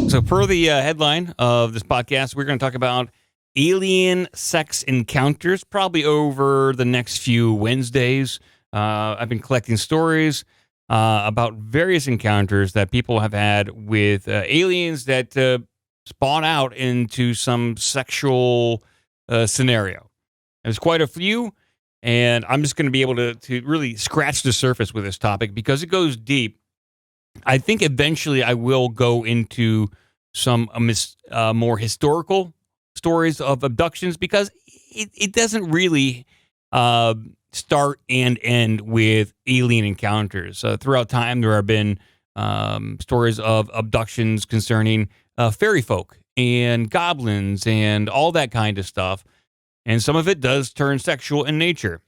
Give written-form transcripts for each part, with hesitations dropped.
So per the headline of this podcast, we're going to talk about alien sex encounters, probably over the next few Wednesdays. I've been collecting stories about various encounters that people have had with aliens that spawn out into some sexual scenario. There's quite a few, and I'm just going to be able to really scratch the surface with this topic because it goes deep. I think eventually I will go into some more historical stories of abductions because it doesn't really start and end with alien encounters. Throughout time, there have been stories of abductions concerning fairy folk and goblins and all that kind of stuff. And some of it does turn sexual in nature.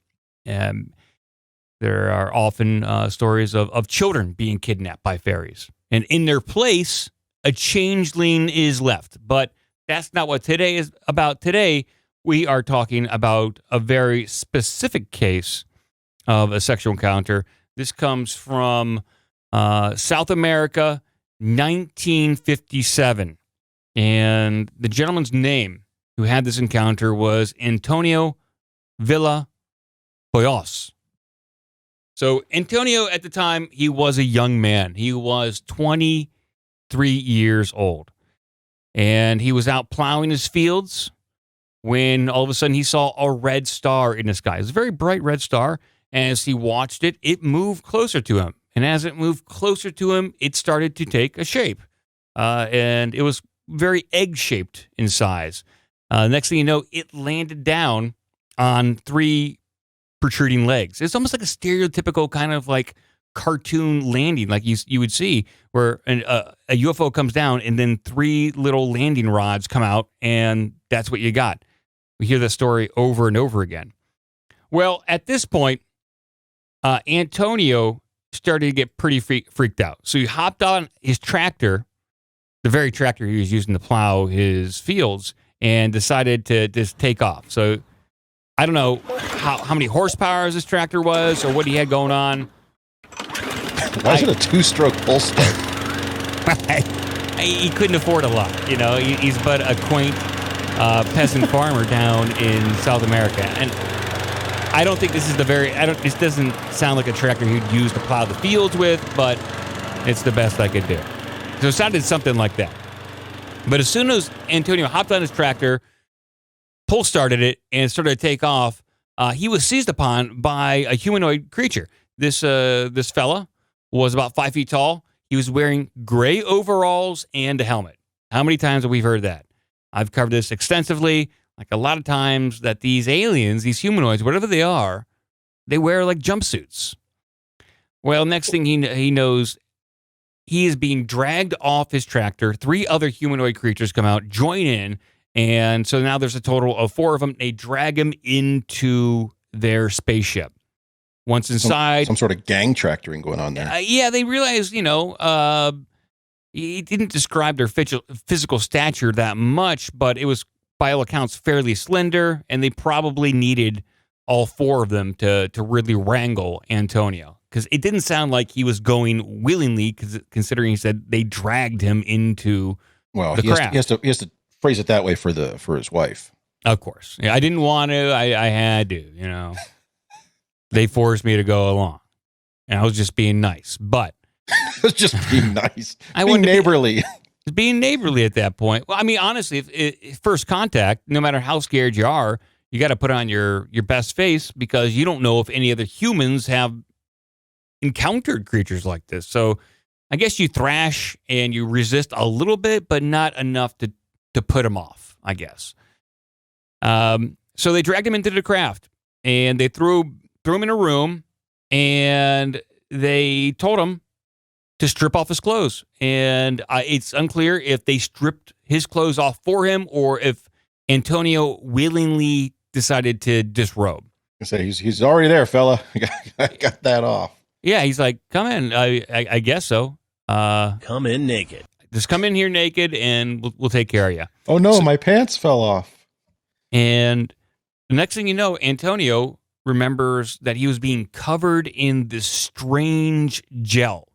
There are often stories of children being kidnapped by fairies. And in their place, a changeling is left. But that's not what today is about. Today, we are talking about a very specific case of a sexual encounter. This comes from South America, 1957. And the gentleman's name who had this encounter was Antonio Villa Poyos. So Antonio, at the time, he was a young man. He was 23 years old. And he was out plowing his fields when all of a sudden he saw a red star in the sky. It was a very bright red star. And as he watched it, it moved closer to him. And as it moved closer to him, it started to take a shape. And it was very egg-shaped in size. Next thing you know, it landed down on three protruding legs. It's almost like a stereotypical kind of like cartoon landing, like you would see where a UFO comes down and then three little landing rods come out, and that's what you got. We hear that story over and over again. Well, at this point, Antonio started to get pretty freaked out. So he hopped on his tractor, the very tractor he was using to plow his fields, and decided to just take off. So I don't know how many horsepower this tractor was or what he had going on. Why is it a two-stroke pull start? He couldn't afford a lot. You know, he's but a quaint peasant farmer down in South America. And I don't think this is this doesn't sound like a tractor he'd use to plow the fields with, but it's the best I could do. So it sounded something like that. But as soon as Antonio hopped on his tractor, pull started it, and started to take off, he was seized upon by a humanoid creature. This fella was about 5 feet tall. He was wearing gray overalls and a helmet. How many times have we heard that? I've covered this extensively. Like a lot of times that these aliens, these humanoids, whatever they are, they wear like jumpsuits. Well, next thing he knows, he is being dragged off his tractor. Three other humanoid creatures come out, join in, and so now there's a total of four of them. They drag him into their spaceship. Once inside... Some sort of gang tractoring going on there. Yeah, they realized, he didn't describe their physical stature that much, but it was, by all accounts, fairly slender, and they probably needed all four of them to really wrangle Antonio. Because it didn't sound like he was going willingly, considering he said they dragged him into the craft. He has to phrase it that way for his wife. Of course. Yeah, I didn't want to. I had to, They forced me to go along. And I was just being nice. But it was just being nice. Being neighborly. Being neighborly at that point. Well, I mean, honestly, if first contact, no matter how scared you are, you got to put on your best face because you don't know if any other humans have encountered creatures like this. So I guess you thrash and you resist a little bit, but not enough to put them off, I guess. So they dragged him into the craft and they threw him in a room and they told him to strip off his clothes. And it's unclear if they stripped his clothes off for him or if Antonio willingly decided to disrobe. I say he's already there, fella. I got that off. Yeah, he's like, come in. I guess so. Come in naked. Just come in here naked, and we'll take care of you. Oh no, my pants fell off. And the next thing you know, Antonio remembers that he was being covered in this strange gel.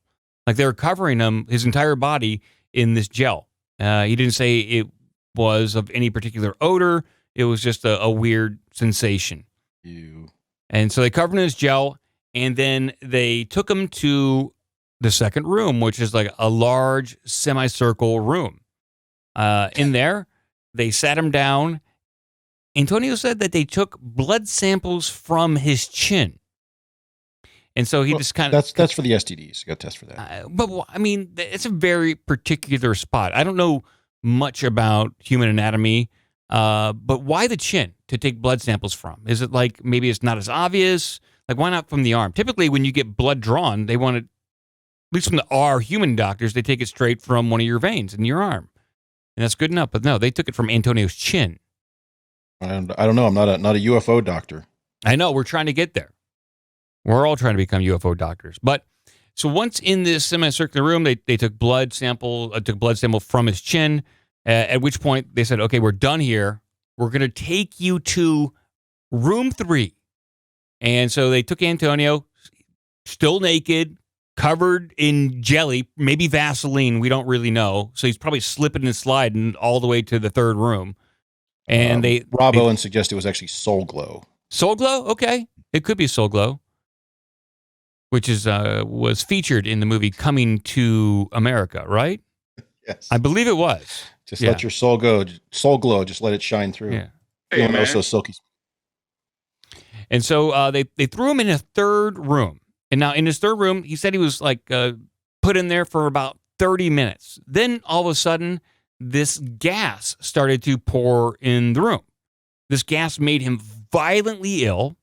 Like they were covering him, his entire body, in this gel. He didn't say it was of any particular odor. It was just a weird sensation. Ew. And so they covered him in this gel, and then they took him to the second room, which is like a large semicircle room. In there, they sat him down. Antonio said that they took blood samples from his chin. And so he just kind of... That's for the STDs. You got to test for that. But, I mean, it's a very particular spot. I don't know much about human anatomy, but why the chin to take blood samples from? Is it like maybe it's not as obvious? Like, why not from the arm? Typically, when you get blood drawn, they want it, at least from our human doctors, they take it straight from one of your veins in your arm. And that's good enough. But no, they took it from Antonio's chin. I don't know. I'm not a UFO doctor. I know. We're trying to get there. We're all trying to become UFO doctors. But so once in this semicircular room, they took blood sample from his chin, at which point they said, okay, we're done here. We're going to take you to room 3. And so they took Antonio, still naked, covered in jelly, maybe Vaseline. We don't really know. So he's probably slipping and sliding all the way to the third room. And Rob Owen suggested it was actually Soul Glow. Soul Glow? Okay. It could be Soul Glow, which is was featured in the movie Coming to America, right? Yes. I believe it was. Just let your soul go. Soul glow. Just let it shine through. Yeah. Hey, man. So silky. And so they threw him in a third room. And now in his third room, he said he was like put in there for about 30 minutes. Then all of a sudden, this gas started to pour in the room. This gas made him violently ill.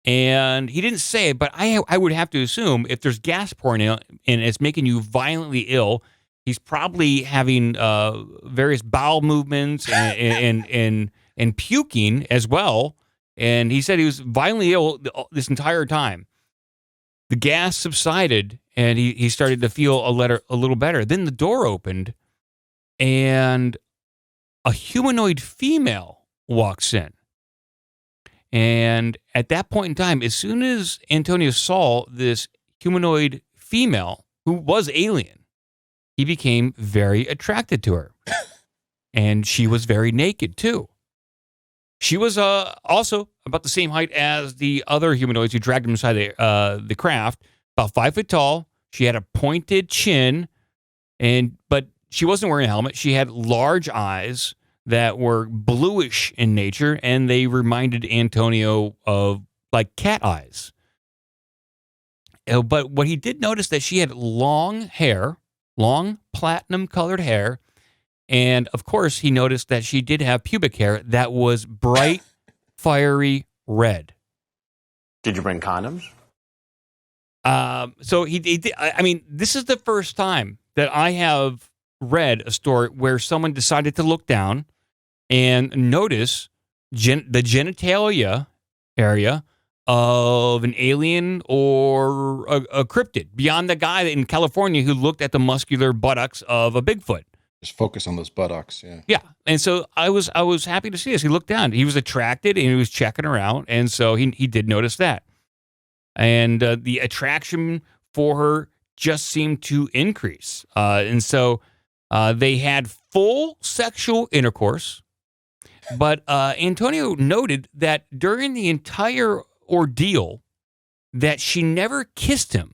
And he didn't say it, but I would have to assume if there's gas pouring in and it's making you violently ill, he's probably having various bowel movements and puking as well. And he said he was violently ill this entire time. The gas subsided, and he started to feel a little better. Then the door opened, and a humanoid female walks in. And at that point in time, as soon as Antonio saw this humanoid female who was alien, he became very attracted to her. And she was very naked, too. She was also about the same height as the other humanoids who dragged him inside the craft, about 5 foot tall. She had a pointed chin, but she wasn't wearing a helmet. She had large eyes that were bluish in nature, and they reminded Antonio of like cat eyes. But what he did notice that she had long hair, long platinum-colored hair, and of course he noticed that she did have pubic hair that was bright, fiery red. Did you bring condoms? So he did. I mean, this is the first time that I have read a story where someone decided to look down and notice the genitalia area of an alien or a cryptid, beyond the guy in California who looked at the muscular buttocks of a Bigfoot. Just focus on those buttocks, yeah. Yeah, and so I was happy to see this. He looked down. He was attracted, and he was checking her out, and so he did notice that. And the attraction for her just seemed to increase. And so they had full sexual intercourse, but Antonio noted that during the entire ordeal that she never kissed him.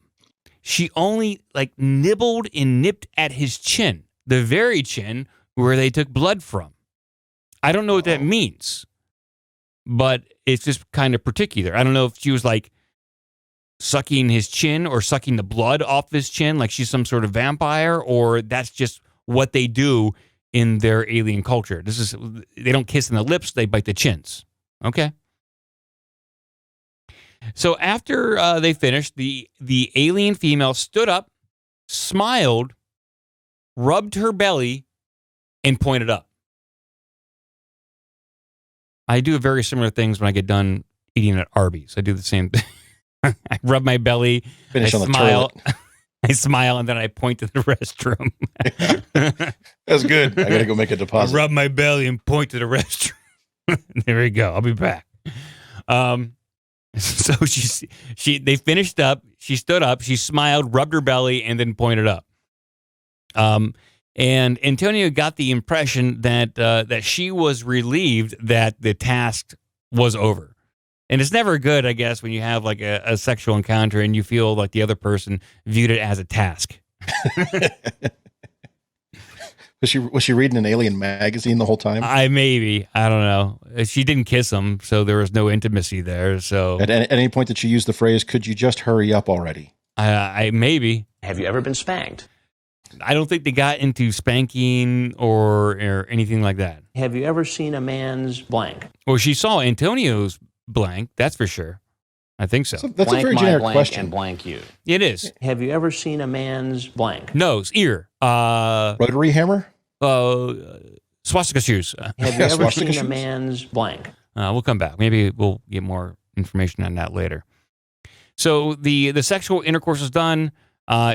She only like nibbled and nipped at his chin, the very chin where they took blood from. I don't know what that means, but it's just kind of particular. I don't know if she was like sucking his chin or sucking the blood off his chin like she's some sort of vampire, or that's just what they do in their alien culture. They don't kiss in the lips, they bite the chins. Okay? So after they finished, the alien female stood up, smiled, rubbed her belly, and pointed up. I do very similar things when I get done eating at Arby's. I do the same thing. I rub my belly, Finish I on the smile, toilet. I smile, and then I point to the restroom. That's good. I got to go make a I deposit. rub my belly and point to the restroom. There we go. I'll be back. So they finished up. She stood up, she smiled, rubbed her belly, and then pointed up. And Antonio got the impression that she was relieved that the task was over. And it's never good, I guess, when you have like a sexual encounter and you feel like the other person viewed it as a task. Was she reading an alien magazine the whole time? I don't know. She didn't kiss him, so there was no intimacy there. So At any point did she use the phrase, "Could you just hurry up already"? I maybe. Have you ever been spanked? I don't think they got into spanking or anything like that. Have you ever seen a man's blank? Well, she saw Antonio's blank, that's for sure. I think so. That's Blank a very my generic blank question. and blank you. It is. Have you ever seen a man's blank? Nose, ear, Rotary hammer? swastika shoes. Have you ever Swastika seen a shoes? man's blank? We'll come back. Maybe we'll get more information on that later. So the sexual intercourse is done.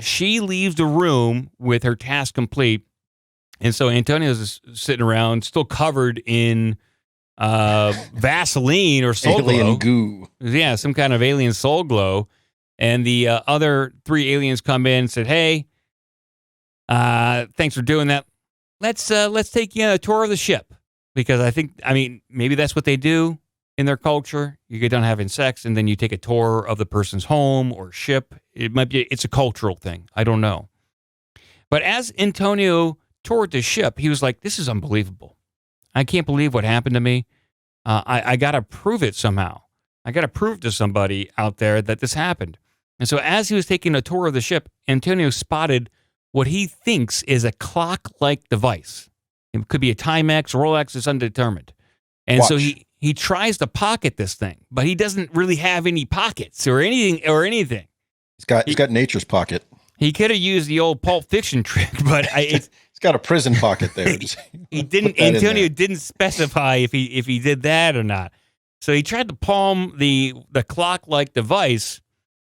She leaves the room with her task complete. And so Antonio's sitting around, still covered in Vaseline or soul Alien glow. goo. Yeah, some kind of alien soul glow. And the other three aliens come in and said, "Hey, thanks for doing that. Let's take you on a tour of the ship." Because I mean, maybe that's what they do in their culture. You get done having sex, and then you take a tour of the person's home or ship. It's a cultural thing. I don't know. But as Antonio toured the ship, he was like, "This is unbelievable. I can't believe what happened to me. I got to prove it somehow. I got to prove to somebody out there that this happened." And so as he was taking a tour of the ship, Antonio spotted what he thinks is a clock-like device. It could be a Timex, Rolex, it's undetermined. And Watch. so he tries to pocket this thing, but he doesn't really have any pockets or anything. He's got nature's pocket. He could have used the old Pulp Fiction trick, but He's got a prison pocket there. he didn't. Put that in Antonio there. didn't specify if he did that or not. So he tried to palm the clock-like device,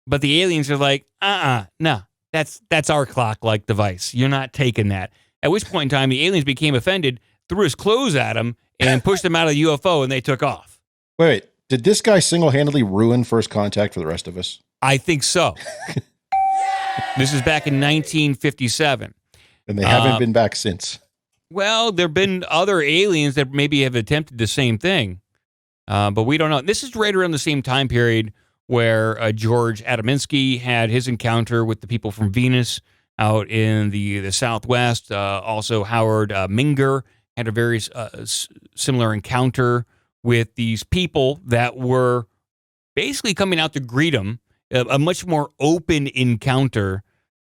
but the aliens are like, no, that's our clock-like device. You're not taking that. At which point in time, the aliens became offended, threw his clothes at him, and pushed him out of the UFO, and they took off. Wait, did this guy single-handedly ruin First Contact for the rest of us? I think so. This is back in 1957. And they haven't been back since. Well, there have been other aliens that maybe have attempted the same thing, but we don't know. This is right around the same time period where George Adaminsky had his encounter with the people from Venus out in the Southwest. Also, Howard Minger had a very similar encounter with these people that were basically coming out to greet him, a much more open encounter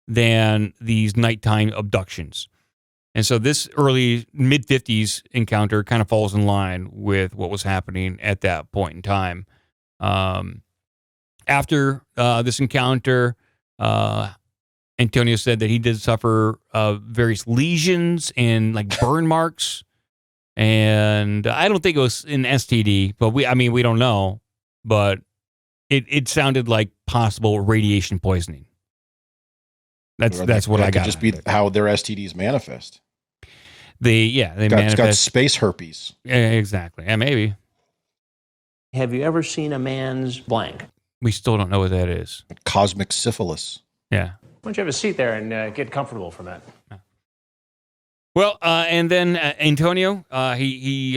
than these nighttime abductions. And so this early mid-50s encounter kind of falls in line with what was happening at that point in time. After this encounter, Antonio said that he did suffer various lesions and like burn marks. And I don't think it was an STD, but we don't know. But it sounded like possible radiation poisoning. That's what I got. Could just be how their STDs manifest. They manifest. It's got space herpes. Yeah, exactly. Yeah, maybe. Have you ever seen a man's blank? We still don't know what that is. Cosmic syphilis. Yeah. Why don't you have a seat there and get comfortable for a minute? Well, and then Antonio, he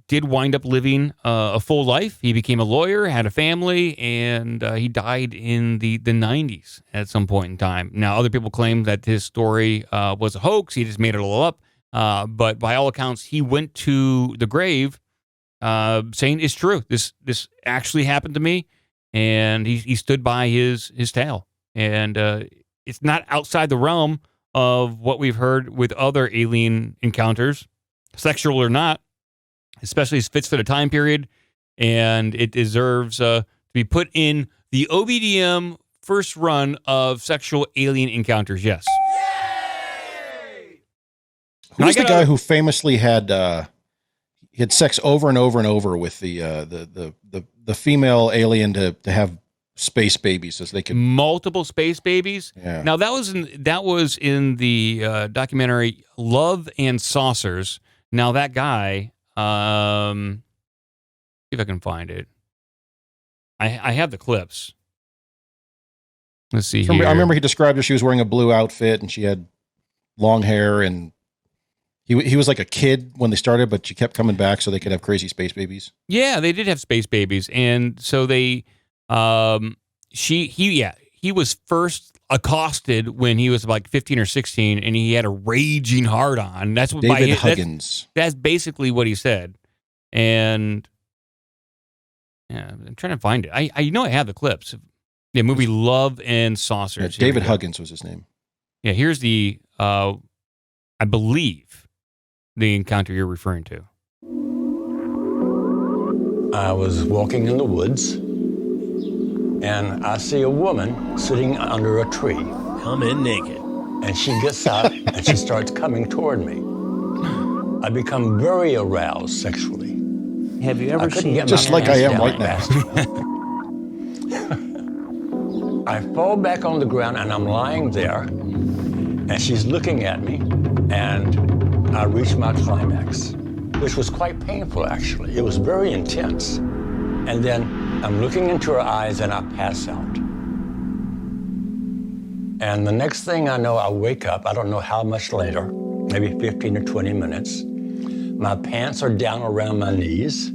did wind up living a full life. He became a lawyer, had a family, and he died in the 90s at some point in time. Now, other people claim that his story was a hoax. He just made it all up. But by all accounts, he went to the grave saying it's true. This actually happened to me, and he stood by his tale. And it's not outside the realm of what we've heard with other alien encounters, sexual or not, especially as fits for the time period, and it deserves to be put in the OBDM first run of sexual alien encounters. Yes. Who's the guy who famously had sex over and over and over with the female alien to have space babies as they could multiple space babies. Yeah. Now that was in the documentary Love and Saucers. Now that guy, see if I can find it. I have the clips. Let's see here. I remember he described her. She was wearing a blue outfit and she had long hair, and he was like a kid when they started, but she kept coming back so they could have crazy space babies. Yeah, they did have space babies, and so they, he was first accosted when he was like 15 or 16, and he had a raging hard on. That's what David Huggins. That's basically what he said, and yeah, I'm trying to find it. I know I have the clips. The movie Love and Saucers. Yeah, David Huggins was his name. Yeah, here's the, I believe, the encounter you're referring to. I was walking in the woods, and I see a woman sitting under a tree. Come in naked. And she gets up, and she starts coming toward me. I become very aroused sexually. Have you ever seen just like I am right now? I fall back on the ground, and I'm lying there, and she's looking at me, and I reach my climax, which was quite painful, actually. It was very intense. And then I'm looking into her eyes, and I pass out. And the next thing I know, I wake up, I don't know how much later, maybe 15 or 20 minutes. My pants are down around my knees.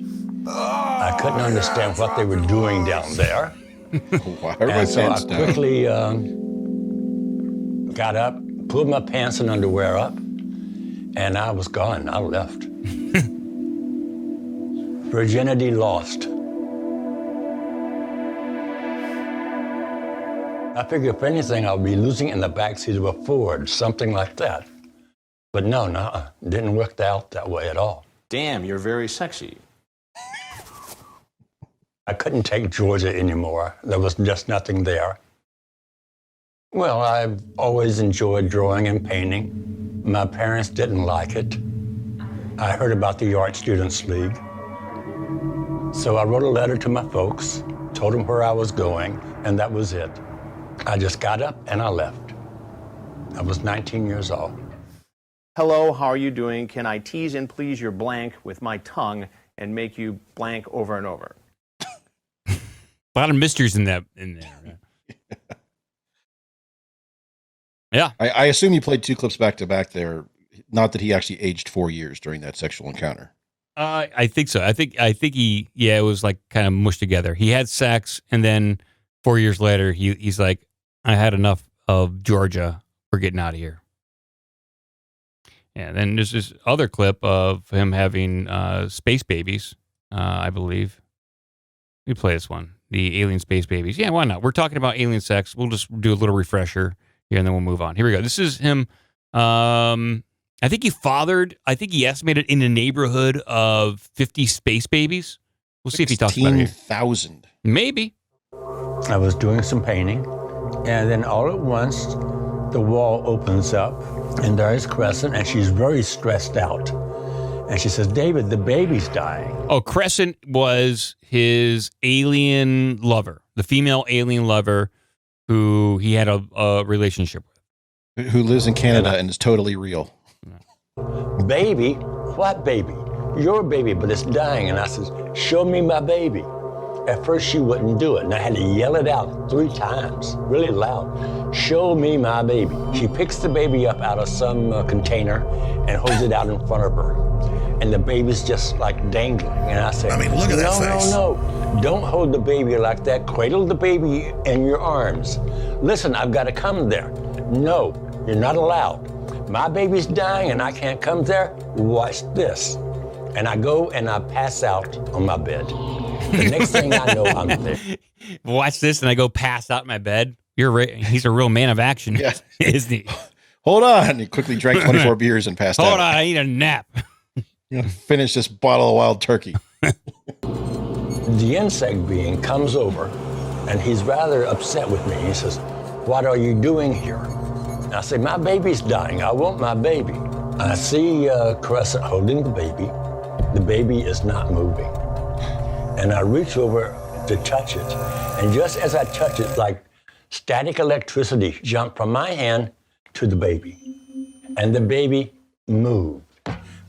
I couldn't understand what they were doing down there. Why are my And so I pants down? quickly got up, pulled my pants and underwear up, and I was gone. I left. Virginity lost. I figured if anything, I'll be losing in the backseat of a Ford, something like that. But no, it didn't work out that way at all. Damn, you're very sexy. I couldn't take Georgia anymore. There was just nothing there. Well, I've always enjoyed drawing and painting. My parents didn't like it. I heard about the Art Students League. So I wrote a letter to my folks, told them where I was going, and that was it. I just got up and I left. I was 19 years old. Hello, how are you doing? Can I tease and please your blank with my tongue and make you blank over and over? A lot of mysteries in there. Yeah. I assume you played two clips back to back there. Not that he actually aged 4 years during that sexual encounter. I think so. I think it was like kind of mushed together. He had sex, and then 4 years later, he's like, I had enough of Georgia. We're getting out of here. And then there's this other clip of him having space babies, I believe. Let me play this one. The alien space babies. Yeah, why not? We're talking about alien sex. We'll just do a little refresher here, and then we'll move on. Here we go. This is him. I think he estimated in the neighborhood of 50 space babies. We'll see if he talks about it. 16,000. Maybe. I was doing some painting, and then all at once, the wall opens up, and there is Crescent, and she's very stressed out. And she says, David, the baby's dying. Oh, Crescent was his alien lover, the female alien lover who he had a relationship with. Who lives in Canada and is totally real. Baby? What baby? Your baby, but it's dying. And I says, show me my baby. At first, she wouldn't do it, and I had to yell it out 3 times, really loud. Show me my baby. She picks the baby up out of some container and holds it out in front of her. And the baby's just like dangling. And I say, look at that face. No, don't hold the baby like that. Cradle the baby in your arms. Listen, I've got to come there. No, you're not allowed. My baby's dying and I can't come there. Watch this. And I go and I pass out on my bed. The next thing I know, I'm there. Watch this, and I go pass out in my bed. He's a real man of action, Yeah. isn't he? Hold on. He quickly drank 24 beers and passed out. Hold on, I need a nap. Finish this bottle of wild turkey. The insect being comes over, and he's rather upset with me. He says, what are you doing here? And I say, my baby's dying. I want my baby. I see Crescent holding the baby. The baby is not moving. And I reach over to touch it. And just as I touch it, like static electricity jumped from my hand to the baby. And the baby moved.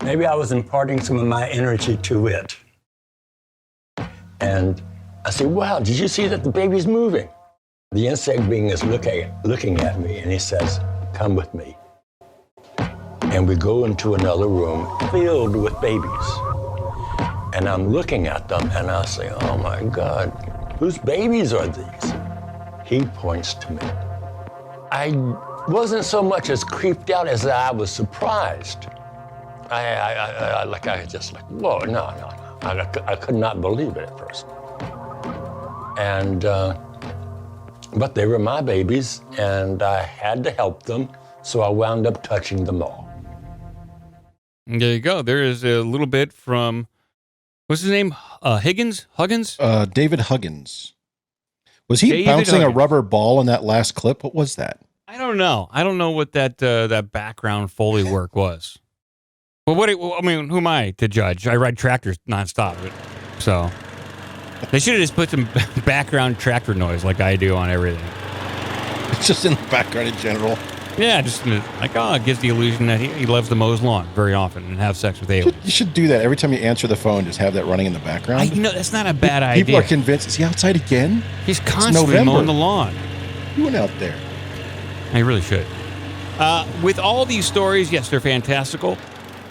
Maybe I was imparting some of my energy to it. And I said, wow, did you see that the baby's moving? The insect being is looking at me, and he says, "Come with me." And we go into another room filled with babies. And I'm looking at them, and I say, "Oh my God, whose babies are these?" He points to me. I wasn't so much as creeped out as I was surprised. I just like, whoa, no. I could not believe it at first. And, but they were my babies, and I had to help them, so I wound up touching them all. There you go. There is a little bit from, what's his name? Huggins? David Huggins. Was he bouncing a rubber ball in that last clip? What was that? I don't know. I don't know what that background Foley work was. Well, I mean, who am I to judge? I ride tractors nonstop, so they should have just put some background tractor noise like I do on everything. It's just in the background in general. Yeah, just like, it gives the illusion that he loves to mow his lawn very often and have sex with aliens. You should do that every time you answer the phone. Just have that running in the background. That's not a bad idea. People are convinced. Is he outside again? He's constantly mowing the lawn. You went out there. I really should. With all these stories, yes, they're fantastical.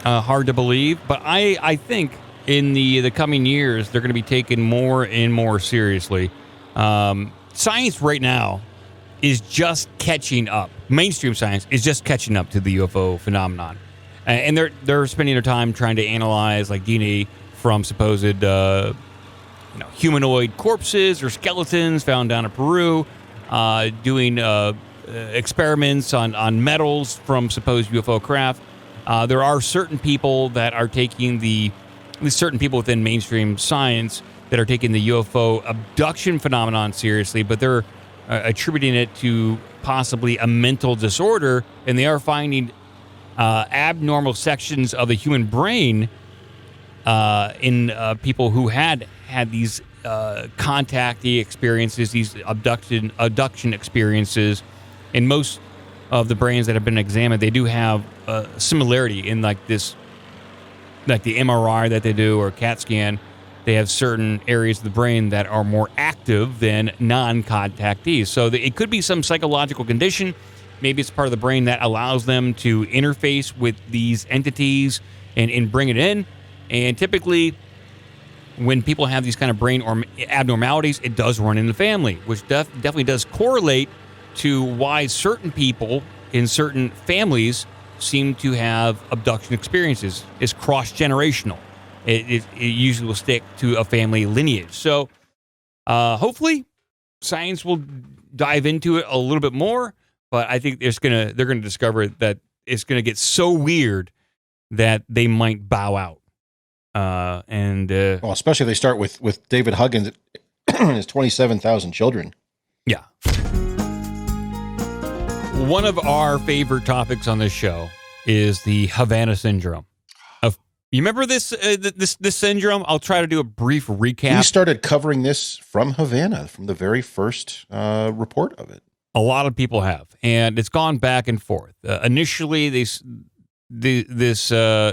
Hard to believe, but I think in the coming years they're going to be taken more and more seriously. Science right now is just catching up. Mainstream science is just catching up to the UFO phenomenon, and they're spending their time trying to analyze like DNA from supposed humanoid corpses or skeletons found down in Peru, doing experiments on metals from supposed UFO craft. There are certain people that are taking at least certain people within mainstream science that are taking the UFO abduction phenomenon seriously, but they're attributing it to possibly a mental disorder, and they are finding abnormal sections of the human brain in people who had these contactee experiences, these abduction experiences. In most of the brains that have been examined, they do have similarity in like the MRI that they do or CAT scan. They have certain areas of the brain that are more active than non-contactees. So it could be some psychological condition. Maybe it's part of the brain that allows them to interface with these entities and bring it in. And typically, when people have these kind of brain or abnormalities, it does run in the family, which definitely does correlate to why certain people in certain families seem to have abduction experiences. It's cross-generational. It usually will stick to a family lineage. So hopefully science will dive into it a little bit more, but I think they're going to discover that it's going to get so weird that they might bow out. Well, especially if they start with David Huggins and his 27,000 children. Yeah. One of our favorite topics on this show is the Havana syndrome. You remember this syndrome? I'll try to do a brief recap. We started covering this from Havana, from the very first report of it. A lot of people have, and it's gone back and forth. Initially, this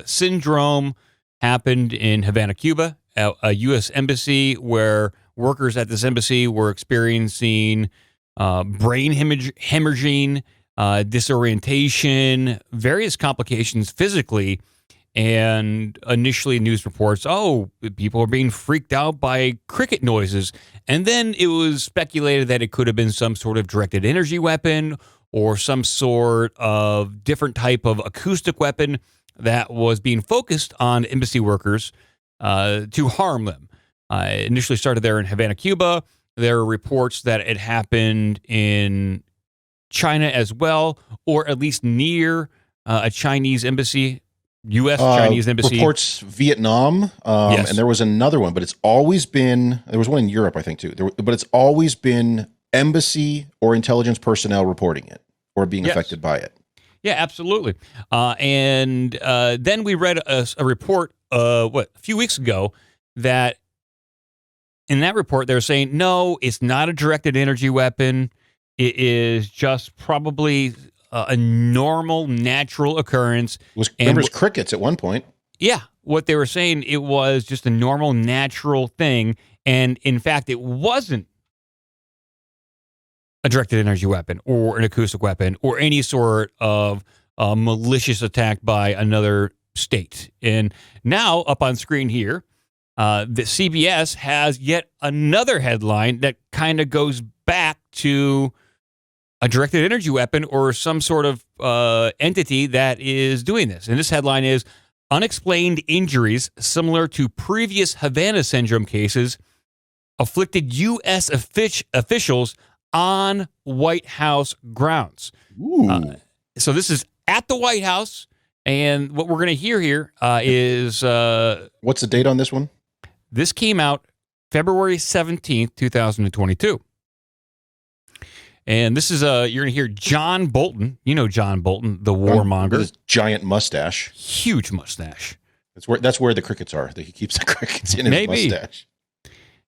syndrome happened in Havana, Cuba, a U.S. embassy, where workers at this embassy were experiencing brain hemorrhaging, disorientation, various complications physically. And initially news reports, people are being freaked out by cricket noises. And then it was speculated that it could have been some sort of directed energy weapon or some sort of different type of acoustic weapon that was being focused on embassy workers to harm them. It initially started there in Havana, Cuba. There are reports that it happened in China as well, or at least near a Chinese embassy. U.S. Chinese embassy. Reports Vietnam, yes. And there was another one, but it's always been, there was one in Europe, I think, too. But it's always been embassy or intelligence personnel reporting it or being affected by it. Yeah, absolutely. And then we read a report, a few weeks ago, that in that report, they're saying, no, it's not a directed energy weapon. It is just probably a normal, natural occurrence. It was crickets at one point. Yeah. What they were saying, it was just a normal, natural thing. And in fact, it wasn't a directed energy weapon or an acoustic weapon or any sort of malicious attack by another state. And now up on screen here, the CBS has yet another headline that kind of goes back to a directed energy weapon or some sort of entity that is doing this. And this headline is unexplained injuries similar to previous Havana syndrome cases afflicted U.S. officials on White House grounds. So this is at the White House. And what we're going to hear here is... what's the date on this one? This came out February 17th, 2022. And this is, you're going to hear John Bolton. You know John Bolton, the warmonger. With his giant mustache. Huge mustache. That's where the crickets are. He keeps the crickets in his mustache.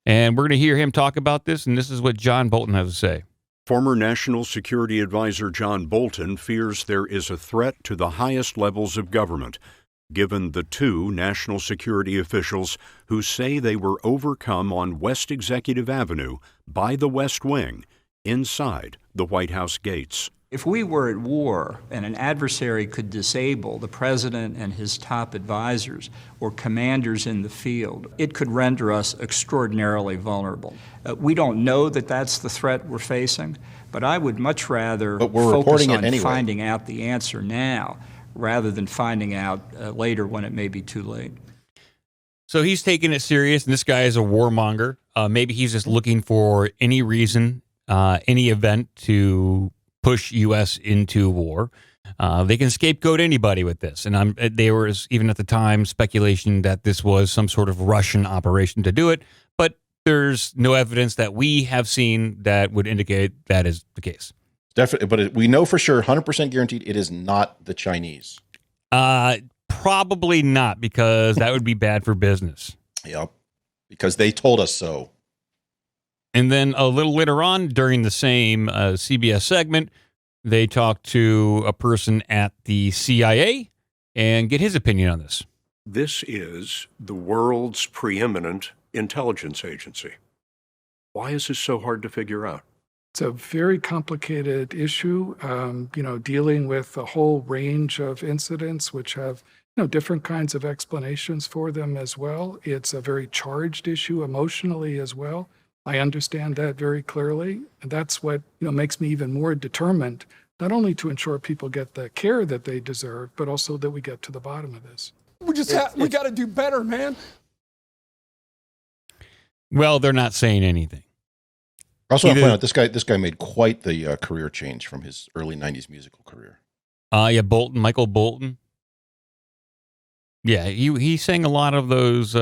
And we're going to hear him talk about this, and this is what John Bolton has to say. Former National Security Advisor John Bolton fears there is a threat to the highest levels of government, given the two national security officials who say they were overcome on West Executive Avenue by the West Wing, inside the White House gates. If we were at war and an adversary could disable the president and his top advisors or commanders in the field, it could render us extraordinarily vulnerable. We don't know that that's the threat we're facing, but I would much rather focus on finding out the answer now rather than finding out later when it may be too late. So he's taking it serious, and this guy is a warmonger. Maybe he's just looking for any reason, any event to push U.S. into war. They can scapegoat anybody with this. And there was, even at the time, speculation that this was some sort of Russian operation to do it. But there's no evidence that we have seen that would indicate that is the case. Definitely. But we know for sure, 100% guaranteed, it is not the Chinese. Probably not, because that would be bad for business. Yep. Because they told us so. And then a little later on during the same CBS segment, they talk to a person at the CIA and get his opinion on this. This is the world's preeminent intelligence agency. Why is this so hard to figure out? It's a very complicated issue, dealing with a whole range of incidents which have different kinds of explanations for them as well. It's a very charged issue emotionally as well. I understand that very clearly. And that's what makes me even more determined, not only to ensure people get the care that they deserve, but also that we get to the bottom of this. We got to do better, man. Well, they're not saying anything. I also want to point out this guy made quite the career change from his early 90s musical career. Michael Bolton. Yeah, he sang a lot of those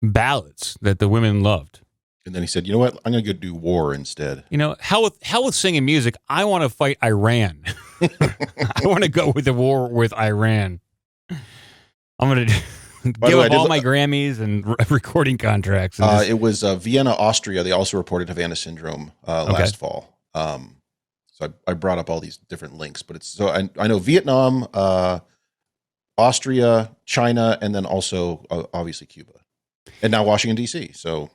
ballads that the women loved. And then he said, you know what? I'm going to go do war instead. Hell with singing music. I want to fight Iran. I want to go with the war with Iran. I'm going to give up all my Grammys and recording contracts. It was Vienna, Austria. They also reported Havana syndrome last fall. So I brought up all these different links, but I know Vietnam, Austria, China, and then also obviously Cuba, and now Washington D.C. So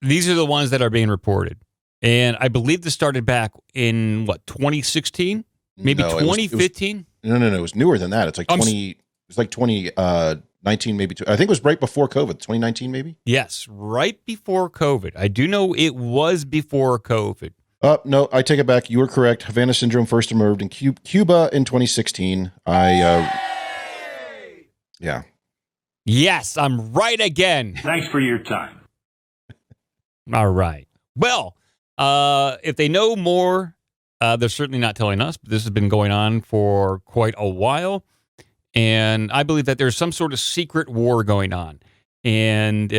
these are the ones that are being reported, and I believe this started back in 2016, maybe 2015. No. It was newer than that. It's like 20. It's like 2019, maybe. I think it was right before COVID. 2019, maybe. Yes, right before COVID. I do know it was before COVID. No, I take it back. You were correct. Havana syndrome first emerged in Cuba in 2016. Yeah. Yes, I'm right again. Thanks for your time. All right. Well, if they know more, they're certainly not telling us, but this has been going on for quite a while. And I believe that there's some sort of secret war going on. And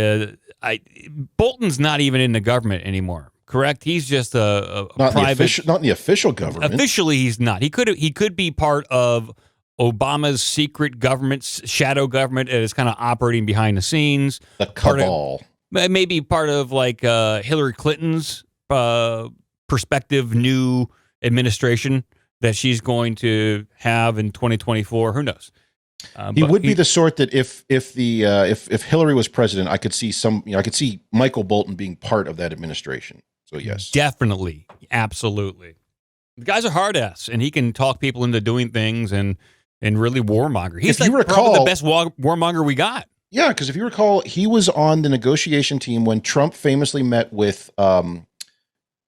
Bolton's not even in the government anymore, correct? He's just a private... Not in the official government. Officially, he's not. He could be part of Obama's secret government, shadow government that is kind of operating behind the scenes. The cabal. Maybe part of Hillary Clinton's prospective new administration that she's going to have in 2024. Who knows? He would be the sort that if Hillary was president, I could see Michael Bolton being part of that administration. So yes, definitely, absolutely. The guy's a hard ass, and he can talk people into doing things and really warmonger. He's If you probably recall- the best warmonger we got. yeah, because if you recall, he was on the negotiation team when Trump famously met with Kim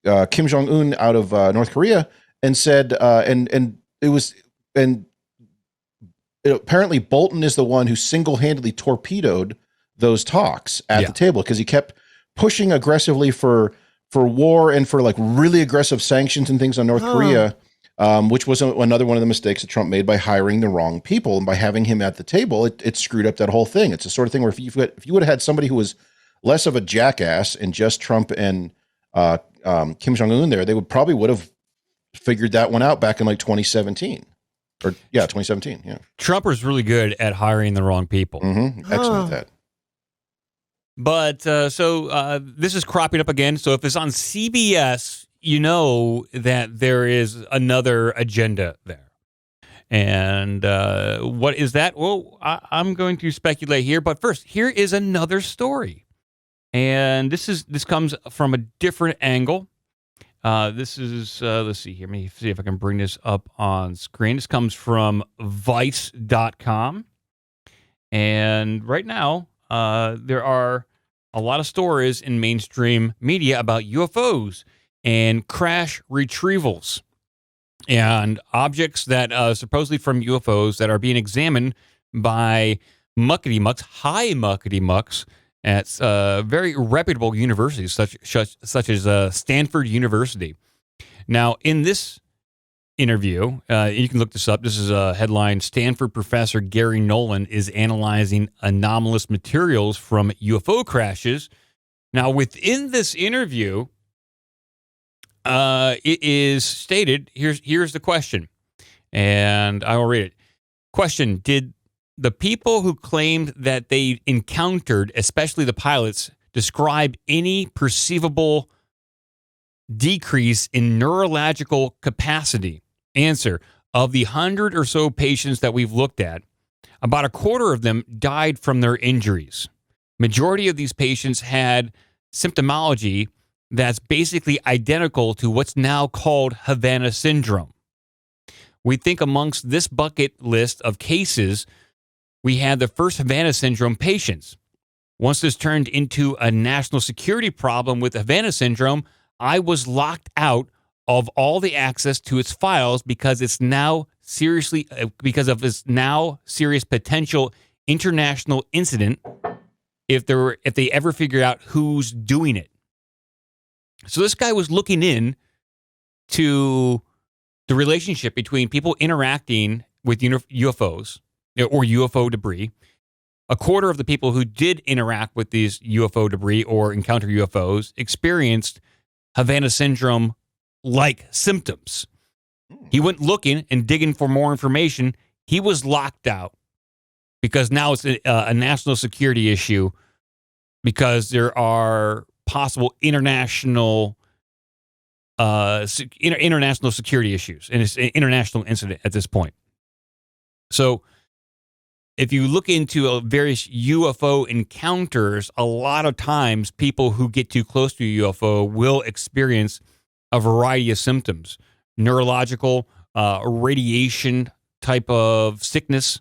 Jong-un out of North Korea and said, apparently Bolton is the one who single-handedly torpedoed those talks at the table because he kept pushing aggressively for war and for like really aggressive sanctions and things on North Korea, which was another one of the mistakes that Trump made by hiring the wrong people. And by having him at the table, it screwed up that whole thing. It's the sort of thing where if you would have had somebody who was less of a jackass and just Trump and Kim Jong-un there, they would have figured that one out back in like 2017. 2017. Yeah. Trump was really good at hiring the wrong people. Excellent at that. But this is cropping up again. So if it's on CBS, you know that there is another agenda there. And what is that? Well, I'm going to speculate here. But first, here is another story. And this comes from a different angle. This is, let's see here. Let me see if I can bring this up on screen. This comes from Vice.com. And right now, there are a lot of stories in mainstream media about UFOs and crash retrievals and objects that supposedly from UFOs that are being examined by muckety-mucks, high muckety-mucks at very reputable universities such as Stanford University. Now, in this interview, you can look this up. This is a headline: Stanford professor Gary Nolan is analyzing anomalous materials from UFO crashes. Now, within this interview, it is stated, here's the question, and I will read it. Question: did the people who claimed that they encountered, especially the pilots, describe any perceivable decrease in neurological capacity? Answer: of the 100 or so patients that we've looked at, about a quarter of them died from their injuries. Majority of these patients had symptomology that's basically identical to what's now called Havana syndrome. We think amongst this bucket list of cases, we had the first Havana syndrome patients. Once this turned into a national security problem with Havana syndrome, I was locked out of all the access to its files because of its now serious potential international incident if they ever figure out who's doing it. So this guy was looking in to the relationship between people interacting with UFOs or UFO debris. A quarter of the people who did interact with these UFO debris or encounter UFOs experienced Havana syndrome-like symptoms. He went looking and digging for more information. He was locked out because now it's a national security issue because there are possible international security issues, and it's an international incident at this point. So if you look into various UFO encounters, a lot of times people who get too close to a UFO will experience a variety of symptoms. Neurological, radiation type of sickness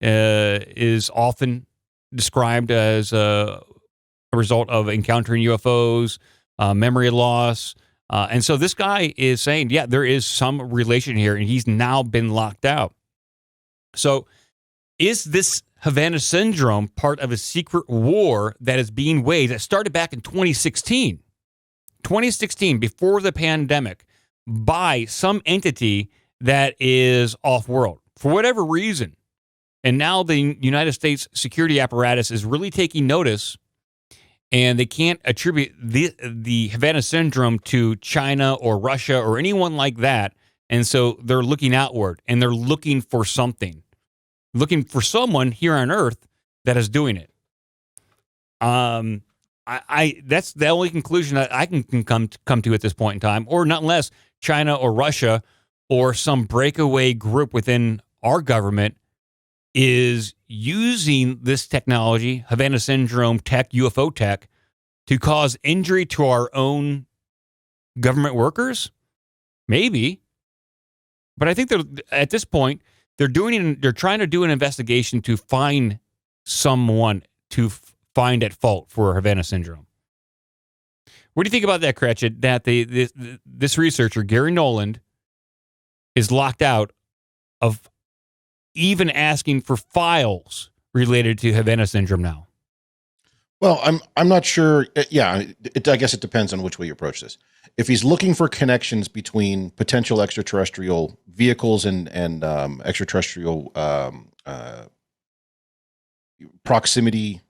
is often described as a result of encountering UFOs, memory loss. And so this guy is saying, yeah, there is some relation here, and he's now been locked out. So is this Havana syndrome part of a secret war that is being waged that started back in 2016? 2016, before the pandemic, by some entity that is off-world for whatever reason. And now the United States security apparatus is really taking notice, and they can't attribute the Havana syndrome to China or Russia or anyone like that. And so they're looking outward, and they're looking for something, looking for someone here on Earth that is doing it. That's the only conclusion that I can come to at this point in time, or not unless China or Russia or some breakaway group within our government is using this technology, Havana syndrome tech, UFO tech, to cause injury to our own government workers? Maybe. But I think at this point, they're trying to do an investigation to find someone to find at fault for Havana syndrome. What do you think about that, Cratchit? That this researcher, Gary Noland, is locked out of even asking for files related to Havana syndrome now. Well, I'm not sure. Yeah, I guess it depends on which way you approach this. If he's looking for connections between potential extraterrestrial vehicles and extraterrestrial proximity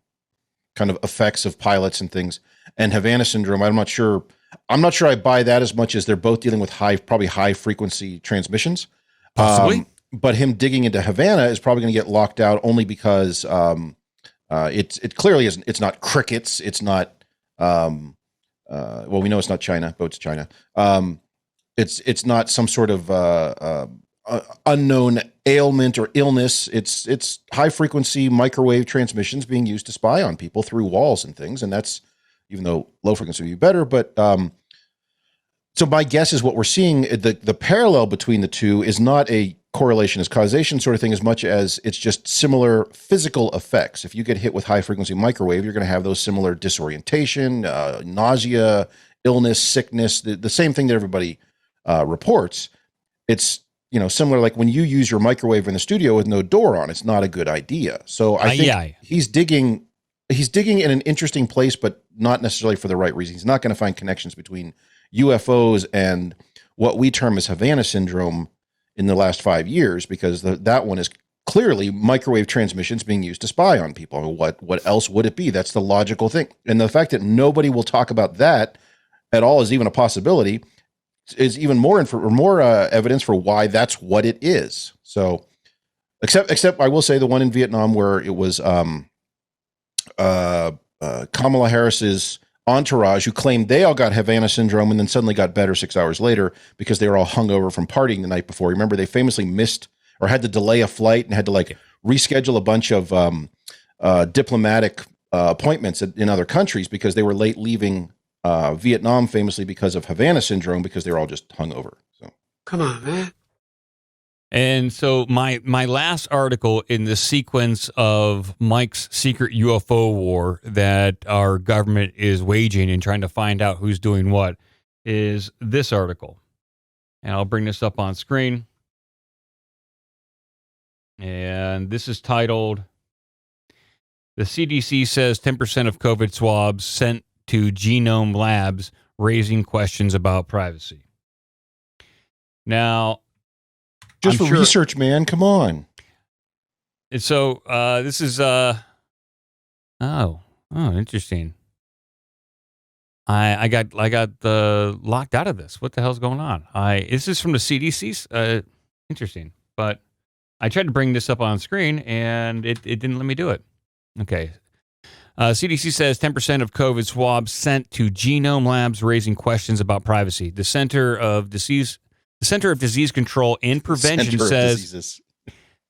kind of effects of pilots and things, and Havana syndrome, I'm not sure I buy that as much as they're both dealing with probably high frequency transmissions. Possibly. But him digging into Havana is probably going to get locked out only because it clearly isn't. It's not crickets. It's not. Well, we know it's not China, but it's China. It's not some sort of unknown ailment or illness. It's high frequency microwave transmissions being used to spy on people through walls and things, and that's, even though low frequency would be better, but so my guess is what we're seeing, the parallel between the two is not a correlation as causation sort of thing as much as it's just similar physical effects. If you get hit with high frequency microwave, you're going to have those similar disorientation, nausea, illness, sickness, the same thing that everybody reports. It's, similar, like when you use your microwave in the studio with no door on, it's not a good idea. So I think he's digging in an interesting place, but not necessarily for the right reason. He's not going to find connections between UFOs and what we term as Havana syndrome in the last 5 years, because that one is clearly microwave transmissions being used to spy on people. What else would it be? That's the logical thing. And the fact that nobody will talk about that at all is even a possibility is even more evidence for why that's what it is. So, except I will say the one in Vietnam where it was Kamala Harris's entourage who claimed they all got Havana syndrome and then suddenly got better 6 hours later because they were all hungover from partying the night before. Remember, they famously missed or had to delay a flight and had to reschedule a bunch of diplomatic appointments in other countries because they were late leaving Vietnam, famously because of Havana syndrome, because they were all just hungover. So Come on, man. And so my last article in the sequence of Mike's secret UFO war that our government is waging and trying to find out who's doing what is this article. And I'll bring this up on screen. And this is titled, "The CDC says 10% of COVID swabs sent to genome labs raising questions about privacy." Now, just for research, man, come on. And so this is interesting. I got locked out of this. What the hell's going on? This is from the CDC. Interesting, but I tried to bring this up on screen and it didn't let me do it. Okay. CDC says 10% of COVID swabs sent to genome labs raising questions about privacy. The Center of Disease Control and Prevention says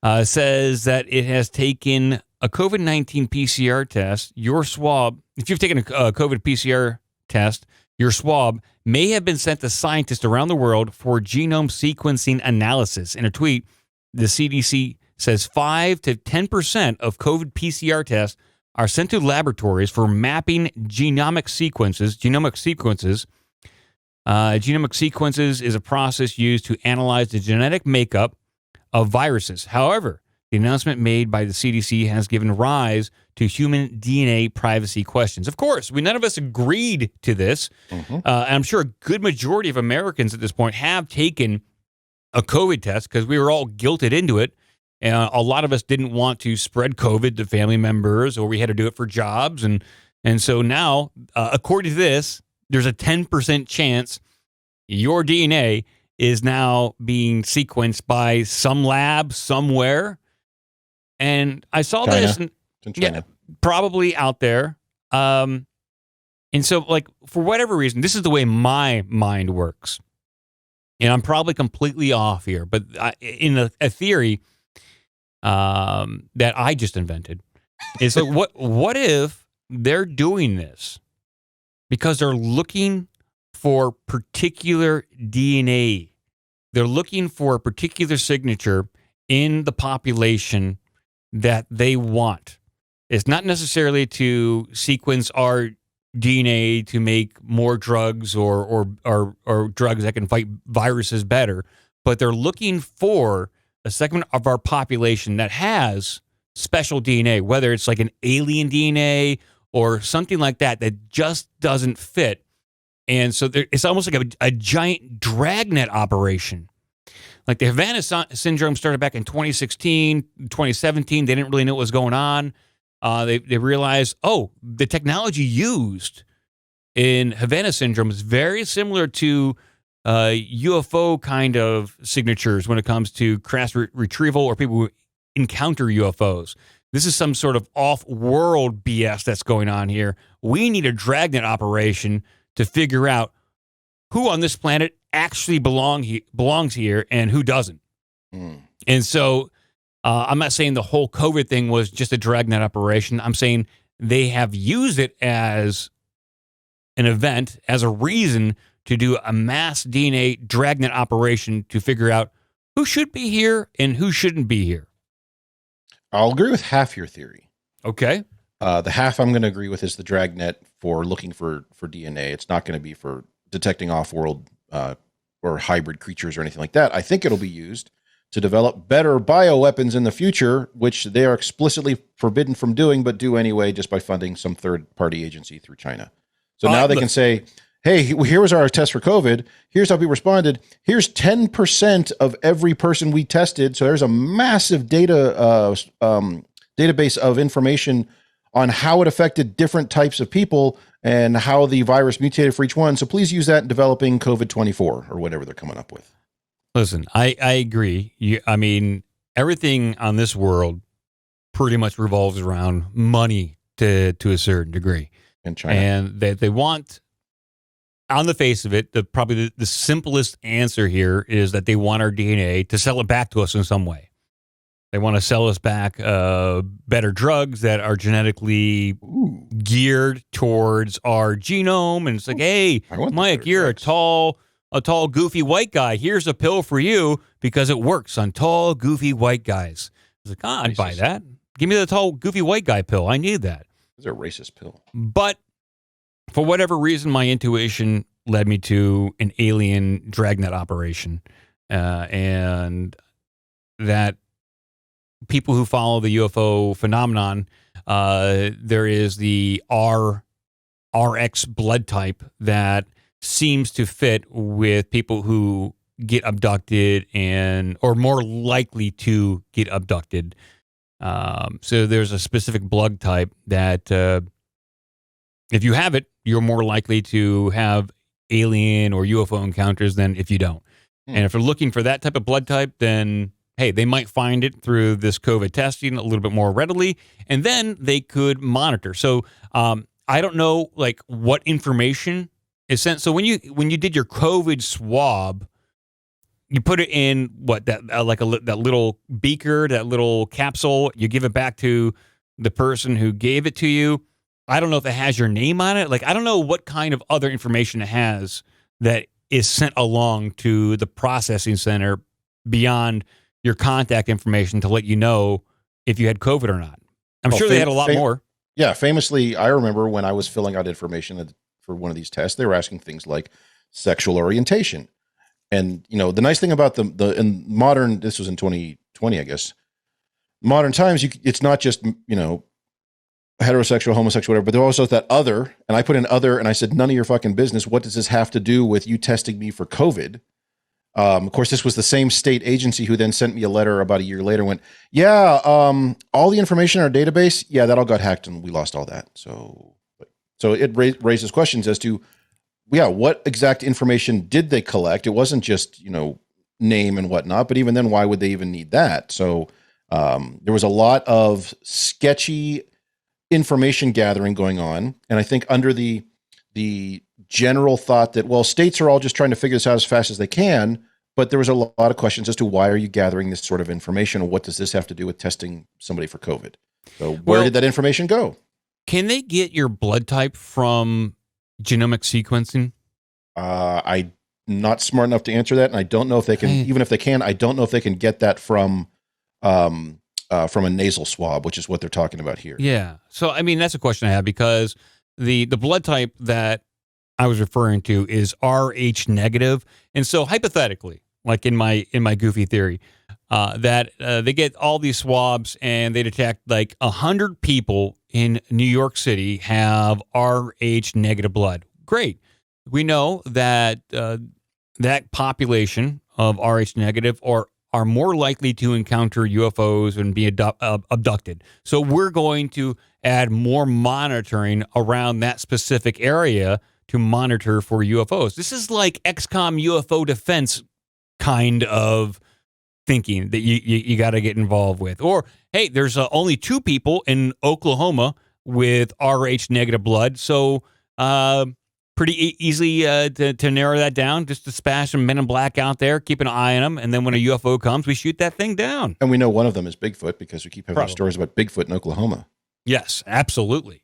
that it has taken a COVID-19 PCR test. Your swab, if you've taken a COVID PCR test, your swab may have been sent to scientists around the world for genome sequencing analysis. In a tweet, the CDC says 5 to 10% of COVID PCR tests are sent to laboratories for mapping genomic sequences. Genomic sequences is a process used to analyze the genetic makeup of viruses. However, the announcement made by the CDC has given rise to human DNA privacy questions. Of course, none of us agreed to this. Mm-hmm. I'm sure a good majority of Americans at this point have taken a COVID test because we were all guilted into it. And a lot of us didn't want to spread COVID to family members, or we had to do it for jobs. And so now, according to this, there's a 10% chance your DNA is now being sequenced by some lab somewhere. And I saw China. this, and, China. Probably out there. And so, for whatever reason, this is the way my mind works. And I'm probably completely off here, but in a theory that I just invented, is what if they're doing this because they're looking for particular DNA. They're looking for a particular signature in the population that they want. It's not necessarily to sequence our DNA to make more drugs or drugs that can fight viruses better, but they're looking for a segment of our population that has special DNA, whether it's like an alien DNA or something like that that just doesn't fit. And so it's almost like a giant dragnet operation. Like the Havana syndrome started back in 2016, 2017. They didn't really know what was going on. They realized, the technology used in Havana syndrome is very similar to UFO kind of signatures when it comes to crash retrieval or people who encounter UFOs. This is some sort of off-world BS that's going on here. We need a dragnet operation to figure out who on this planet actually belongs here and who doesn't. And so I'm not saying the whole COVID thing was just a dragnet operation. I'm saying they have used it as an event, as a reason to do a mass DNA dragnet operation to figure out who should be here and who shouldn't be here. I'll agree with half your theory. Okay. The half I'm going to agree with is the dragnet for looking for DNA. It's not going to be for detecting off-world or hybrid creatures or anything like that. I think it'll be used to develop better bioweapons in the future, which they are explicitly forbidden from doing, but do anyway just by funding some third-party agency through China. So now they can say, hey, here was our test for COVID. Here's how people responded. Here's 10% of every person we tested. So there's a massive database of information on how it affected different types of people and how the virus mutated for each one. So please use that in developing COVID-24 or whatever they're coming up with. Listen, I agree. I mean, everything on this world pretty much revolves around money to a certain degree. In China. And they want, on the face of it, probably the simplest answer here is that they want our DNA to sell it back to us in some way. They want to sell us back better drugs that are genetically geared towards our genome. And it's like, hey, Mike, you're a tall, goofy white guy. Here's a pill for you because it works on tall, goofy white guys. It's like, I'd buy that. Give me the tall, goofy white guy pill. I need that. It's a racist pill. But for whatever reason, my intuition led me to an alien dragnet operation. And that people who follow the UFO phenomenon, there is the RX blood type that seems to fit with people who get abducted or more likely to get abducted. So there's a specific blood type that if you have it, you're more likely to have alien or UFO encounters than if you don't. And if you're looking for that type of blood type, then hey, they might find it through this COVID testing a little bit more readily, and then they could monitor. So I don't know like what information is sent. So when you did your COVID swab, you put it in that little beaker, that little capsule. You give it back to the person who gave it to you. I don't know if it has your name on it. Like, I don't know what kind of other information it has that is sent along to the processing center beyond your contact information to let you know if you had COVID or not. I'm sure they had a lot more. Yeah, famously, I remember when I was filling out information for one of these tests, they were asking things like sexual orientation. And, you know, the nice thing about in modern, this was in 2020, I guess, modern times, it's not just, you know, heterosexual, homosexual, whatever, but there also that other, and I put in other, and I said, none of your fucking business. What does this have to do with you testing me for COVID? Of course, this was the same state agency who then sent me a letter about a year later, went, yeah, all the information in our database, yeah, that all got hacked and we lost all that. So it raises questions as to, yeah, what exact information did they collect? It wasn't just, you know, name and whatnot, but even then, why would they even need that? So there was a lot of sketchy information gathering going on. And I think under the general thought that, well, states are all just trying to figure this out as fast as they can, but there was a lot of questions as to why are you gathering this sort of information? Or what does this have to do with testing somebody for COVID? So where did that information go? Can they get your blood type from genomic sequencing? I'm not smart enough to answer that, and I don't know if they can. Even if they can, I don't know if they can get that from a nasal swab, which is what they're talking about here. Yeah. So, I mean, that's a question I have, because the blood type that I was referring to is Rh negative, and so hypothetically, like in my goofy theory, that they get all these swabs and they detect like 100 people in New York City have Rh negative blood. Great. We know that that population of Rh negative are more likely to encounter UFOs and be abducted. So we're going to add more monitoring around that specific area to monitor for UFOs. This is like XCOM UFO defense kind of thinking that you got to get involved with. Or, hey, there's only 2 people in Oklahoma with Rh negative blood, so pretty easy to narrow that down. Just to dispatch some men in black out there, keep an eye on them, and then when a UFO comes, we shoot that thing down. And we know one of them is Bigfoot because we keep having stories about Bigfoot in Oklahoma. Yes, absolutely.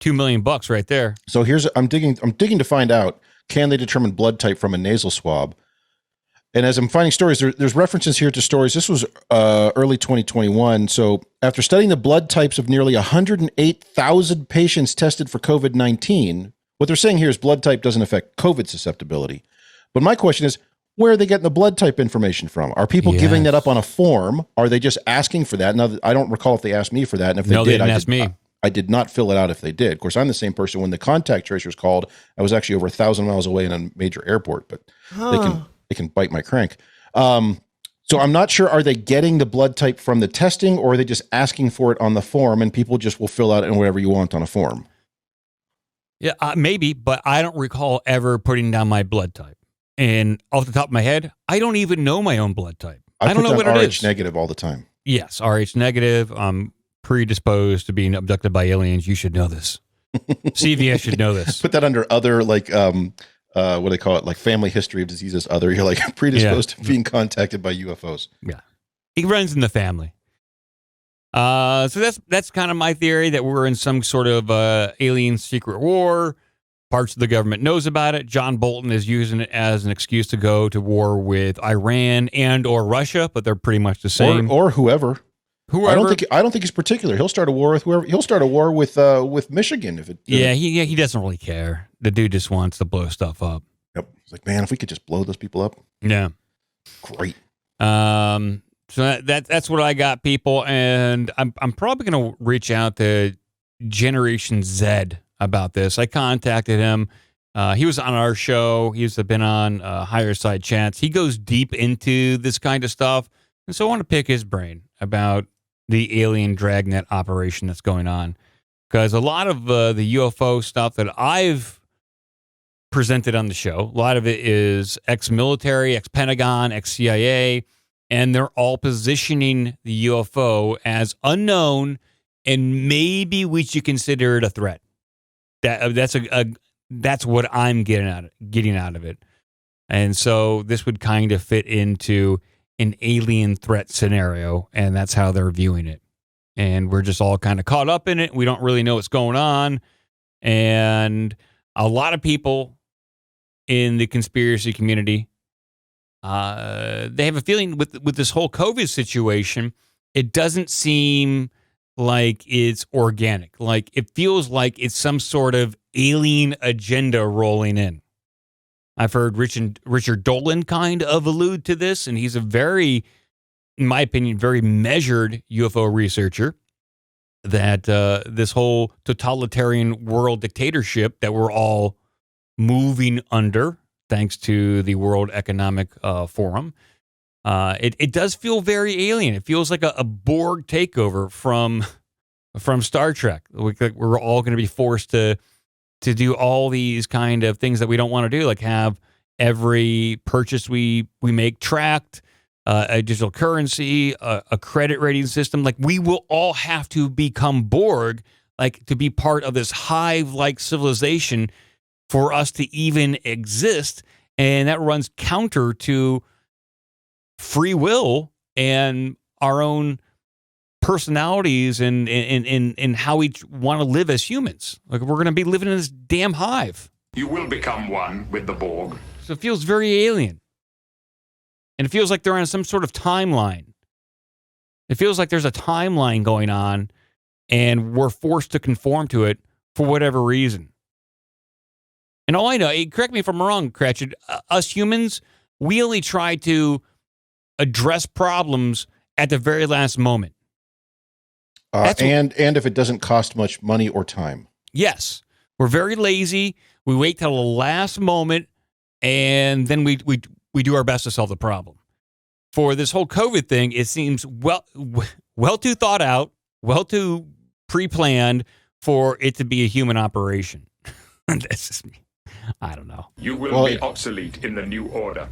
$2 million right there. So I'm digging to find out, can they determine blood type from a nasal swab? And as I'm finding stories, there's references here to stories. This was early 2021. So after studying the blood types of nearly 108,000 patients tested for COVID-19, what they're saying here is blood type doesn't affect COVID susceptibility. But my question is, where are they getting the blood type information from? Are people giving that up on a form? Are they just asking for that? Now, I don't recall if they asked me for that. And if they did, I did not fill it out if they did. Of course, I'm the same person. When the contact tracers called, I was actually over 1,000 miles away in a major airport, but they can bite my crank. So I'm not sure, are they getting the blood type from the testing, or are they just asking for it on the form and people just will fill out in whatever you want on a form? Yeah, maybe, but I don't recall ever putting down my blood type. And off the top of my head, I don't even know my own blood type. I don't know what it is. RH negative all the time. Yes, Rh negative. I'm predisposed to being abducted by aliens. You should know this. CVS should know this. Put that under other, like, what do they call it? Like family history of diseases. Other, you're like predisposed to being contacted by UFOs. Yeah, it runs in the family. So that's kind of my theory, that we're in some sort of alien secret war. Parts of the government knows about it. John Bolton is using it as an excuse to go to war with Iran and or Russia, but they're pretty much the same. Or whoever. I don't think he's particular. He'll start a war with whoever. He'll start a war with Michigan if it. He doesnthat's really care. The dude just wants to blow stuff up. Yep. It's like, man, if we could just blow those people up. Yeah. Great. So that's what I got, people, and I'm probably going to reach out to Generation Z about this. I contacted him. He was on our show. He's been on Higher Side Chats. He goes deep into this kind of stuff, and so I want to pick his brain about the alien dragnet operation that's going on, because a lot of the UFO stuff that I've presented on the show, a lot of it is ex-military, ex-Pentagon, ex-CIA, and they're all positioning the UFO as unknown, and maybe we should consider it a threat. That's what I'm getting out of it. And so this would kind of fit into an alien threat scenario, and that's how they're viewing it. And we're just all kind of caught up in it. We don't really know what's going on. And a lot of people in the conspiracy community, they have a feeling with this whole COVID situation, it doesn't seem like it's organic. Like, it feels like it's some sort of alien agenda rolling in. I've heard Richard Dolan kind of allude to this, and he's a very, in my opinion, very measured UFO researcher, that this whole totalitarian world dictatorship that we're all moving under, thanks to the World Economic Forum, it does feel very alien. It feels like a Borg takeover from Star Trek. We're all going to be forced to do all these kind of things that we don't want to do, like have every purchase we make tracked, a digital currency, a credit rating system. Like, we will all have to become Borg, like, to be part of this hive-like civilization for us to even exist. And that runs counter to free will and our own personalities and how we want to live as humans. Like, we're going to be living in this damn hive. You will become one with the Borg. So it feels very alien. And it feels like they're on some sort of timeline. It feels like there's a timeline going on, and we're forced to conform to it for whatever reason. And all I know, correct me if I'm wrong, Cratchit, us humans, we only try to address problems at the very last moment. And if it doesn't cost much money or time. Yes. We're very lazy. We wait till the last moment, and then we do our best to solve the problem. For this whole COVID thing, it seems well too thought out, well too pre-planned for it to be a human operation. This is me. I don't know. You will be obsolete in the new order.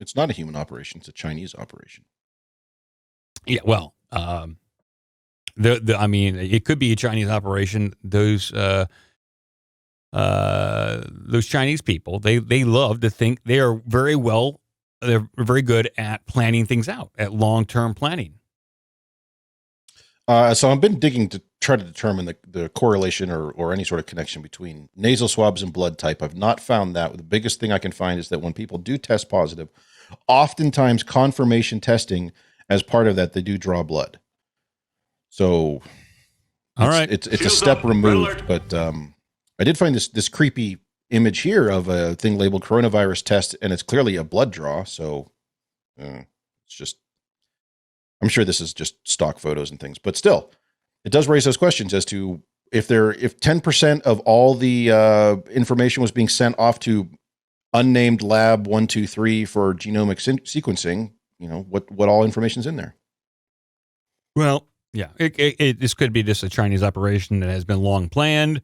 It's not a human operation. It's a Chinese operation. Yeah, well, I mean, it could be a Chinese operation. Those Chinese people, they love to think they are they're very good at planning things out, at long-term planning. So I've been digging to try to determine the correlation or any sort of connection between nasal swabs and blood type. I've not found that. The biggest thing I can find is that when people do test positive, oftentimes confirmation testing, as part of that, they do draw blood. So it's a step removed, but I did find this creepy image here of a thing labeled coronavirus test, and it's clearly a blood draw. So it's just, I'm sure this is just stock photos and things, but still, it does raise those questions as to if 10% of all the information was being sent off to unnamed lab 123 for genomic sequencing, what all information's in there. Well, yeah, this could be just a Chinese operation that has been long planned,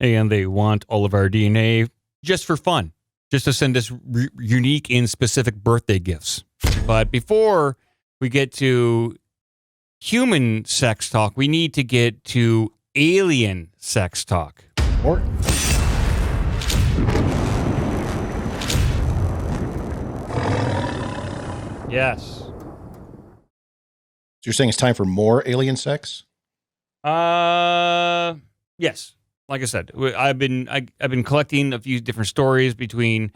and they want all of our DNA just for fun, just to send us unique and specific birthday gifts. But before we get to human sex talk, we need to get to alien sex talk. Or yes. So you're saying it's time for more alien sex? Yes. Like I said, I've been collecting a few different stories between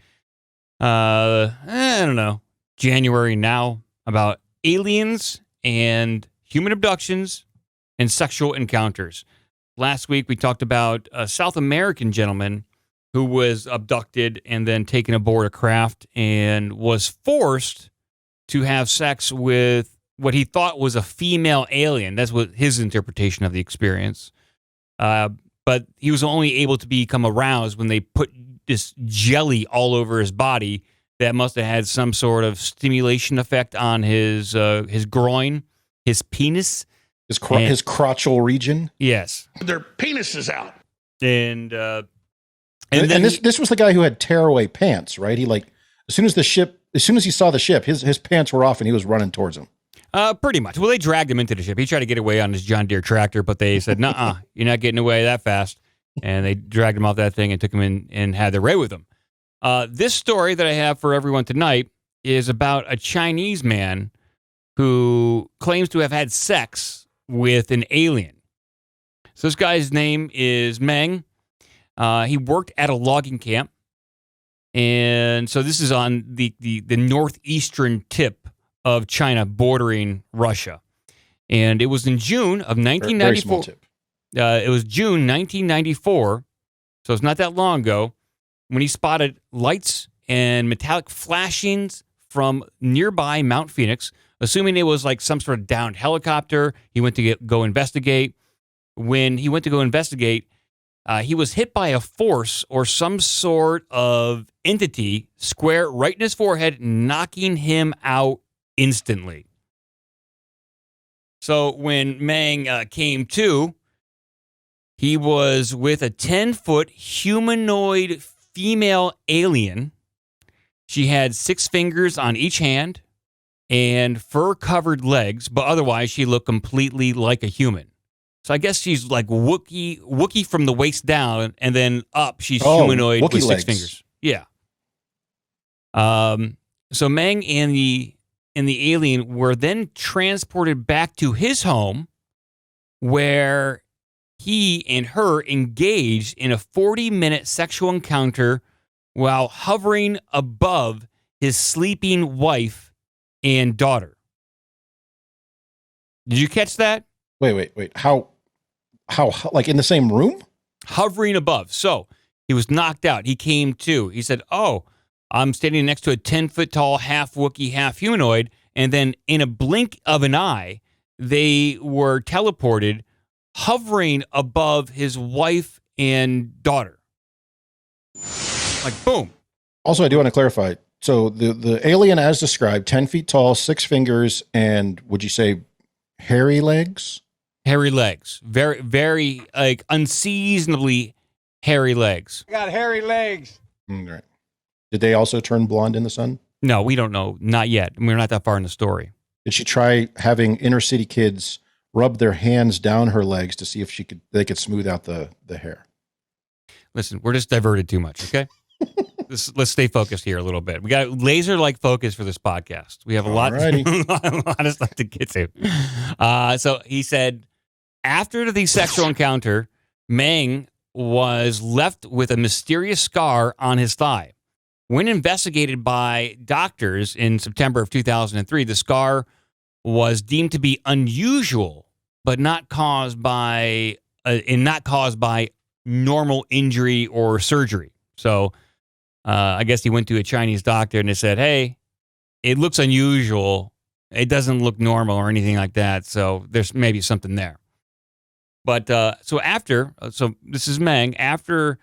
I don't know, January now, about aliens and human abductions and sexual encounters. Last week we talked about a South American gentleman who was abducted and then taken aboard a craft and was forced to have sex with what he thought was a female alien. That's what his interpretation of the experience. But he was only able to become aroused when they put this jelly all over his body that must have had some sort of stimulation effect on his groin, his penis. His crotchal region? Yes. Their penises out. And this was the guy who had tearaway pants, right? He as soon as he saw the ship, his pants were off and he was running towards him. Pretty much. Well, they dragged him into the ship. He tried to get away on his John Deere tractor, but they said, "Nuh-uh, you're not getting away that fast." And they dragged him off that thing and took him in and had their way with him. This story that I have for everyone tonight is about a Chinese man who claims to have had sex with an alien. So this guy's name is Meng. He worked at a logging camp. And so this is on the northeastern tip of China bordering Russia. And it was in June of 1994. Very small tip. It was June 1994, so it's not that long ago, when he spotted lights and metallic flashings from nearby Mount Phoenix, assuming it was like some sort of downed helicopter. He went to go investigate. When he went to go investigate, he was hit by a force or some sort of entity square right in his forehead, knocking him out instantly. So when Meng came to, he was with a 10-foot humanoid female alien. She had 6 fingers on each hand and fur-covered legs, but otherwise she looked completely like a human. So I guess she's like Wookiee from the waist down, and then up she's humanoid Wookiee with 6 legs. fingers. Yeah. So Meng and the alien were then transported back to his home, where he and her engaged in a 40-minute sexual encounter while hovering above his sleeping wife and daughter. Did you catch that? Wait. How, like in the same room? Hovering above. So he was knocked out. He came to. He said, "Oh, I'm standing next to a 10-foot tall, half Wookiee, half humanoid." And then in a blink of an eye, they were teleported, hovering above his wife and daughter. Like, boom. Also, I do want to clarify. So the alien as described, 10 feet tall, 6 fingers, and would you say hairy legs? Hairy legs. Very, very, like, unseasonably hairy legs. I got hairy legs. Right. Did they also turn blonde in the sun? No, we don't know. Not yet. We're not that far in the story. Did she try having inner city kids rub their hands down her legs to see if they could smooth out the hair? Listen, we're just diverted too much, okay? Let's stay focused here a little bit. We got laser-like focus for this podcast. We have a lot of stuff to get to. So he said, after the sexual encounter, Meng was left with a mysterious scar on his thigh. When investigated by doctors in September of 2003, the scar was deemed to be unusual, but not caused by normal injury or surgery. So I guess he went to a Chinese doctor and they said, "Hey, it looks unusual. It doesn't look normal or anything like that. So there's maybe something there." But so this is Meng. After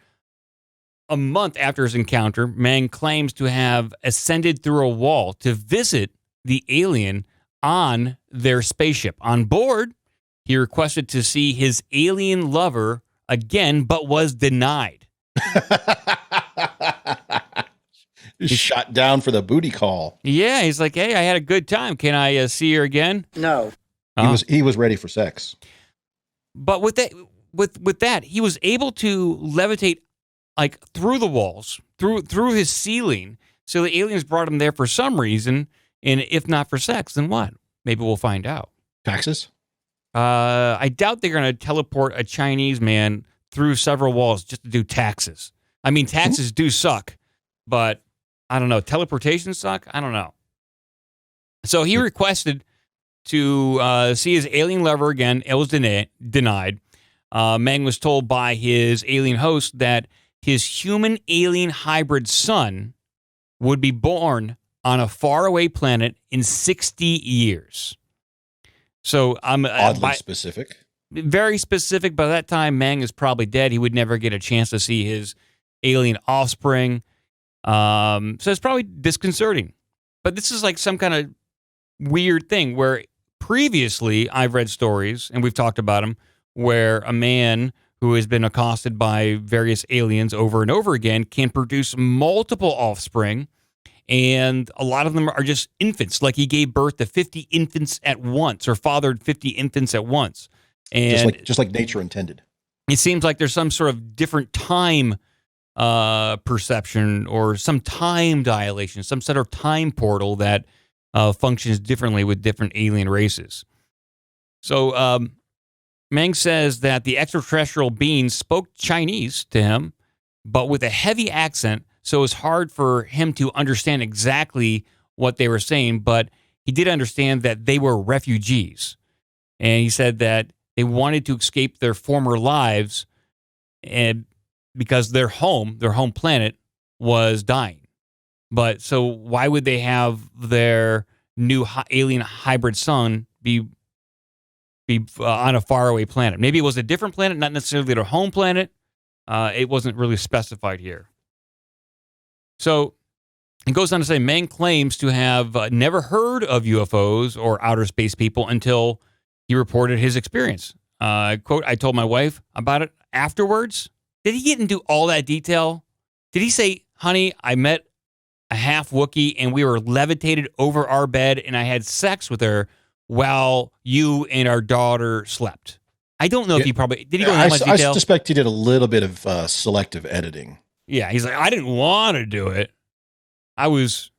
a month after his encounter, Meng claims to have ascended through a wall to visit the alien on their spaceship. On board, he requested to see his alien lover again, but was denied. He's shot down for the booty call. Yeah, he's like, "Hey, I had a good time. Can I see her again?" No. He was ready for sex. But with that, he was able to levitate like through the walls, through his ceiling. So the aliens brought him there for some reason, and if not for sex, then what? Maybe we'll find out. Taxes? I doubt they're going to teleport a Chinese man through several walls just to do taxes. I mean, taxes do suck, but I don't know. Teleportation suck? I don't know. So he requested to see his alien lover again. It was denied. Meng was told by his alien host that his human-alien hybrid son would be born on a faraway planet in 60 years. So I'm oddly specific. Very specific. By that time, Meng is probably dead. He would never get a chance to see his alien offspring. So it's probably disconcerting. But this is like some kind of weird thing where previously I've read stories, and we've talked about them, where a man who has been accosted by various aliens over and over again can produce multiple offspring, and a lot of them are just infants. Like he gave birth to 50 infants at once, or fathered 50 infants at once. And just like nature intended. It seems like there's some sort of different time perception or some time dilation, some sort of time portal that functions differently with different alien races. So Meng says that the extraterrestrial beings spoke Chinese to him, but with a heavy accent, so it's hard for him to understand exactly what they were saying, but he did understand that they were refugees. And he said that they wanted to escape their former lives and because their home planet, was dying. But so why would they have their new alien hybrid son be on a faraway planet? Maybe it was a different planet, not necessarily their home planet. It wasn't really specified here. So it goes on to say, Meng claims to have never heard of UFOs or outer space people until he reported his experience. Quote, "I told my wife about it afterwards." Did he get into all that detail? Did he say, "Honey, I met a half Wookiee and we were levitated over our bed and I had sex with her while you and our daughter slept"? I don't know if he probably... Did he go into that much detail? I suspect he did a little bit of selective editing. Yeah, he's like, "I didn't want to do it. I was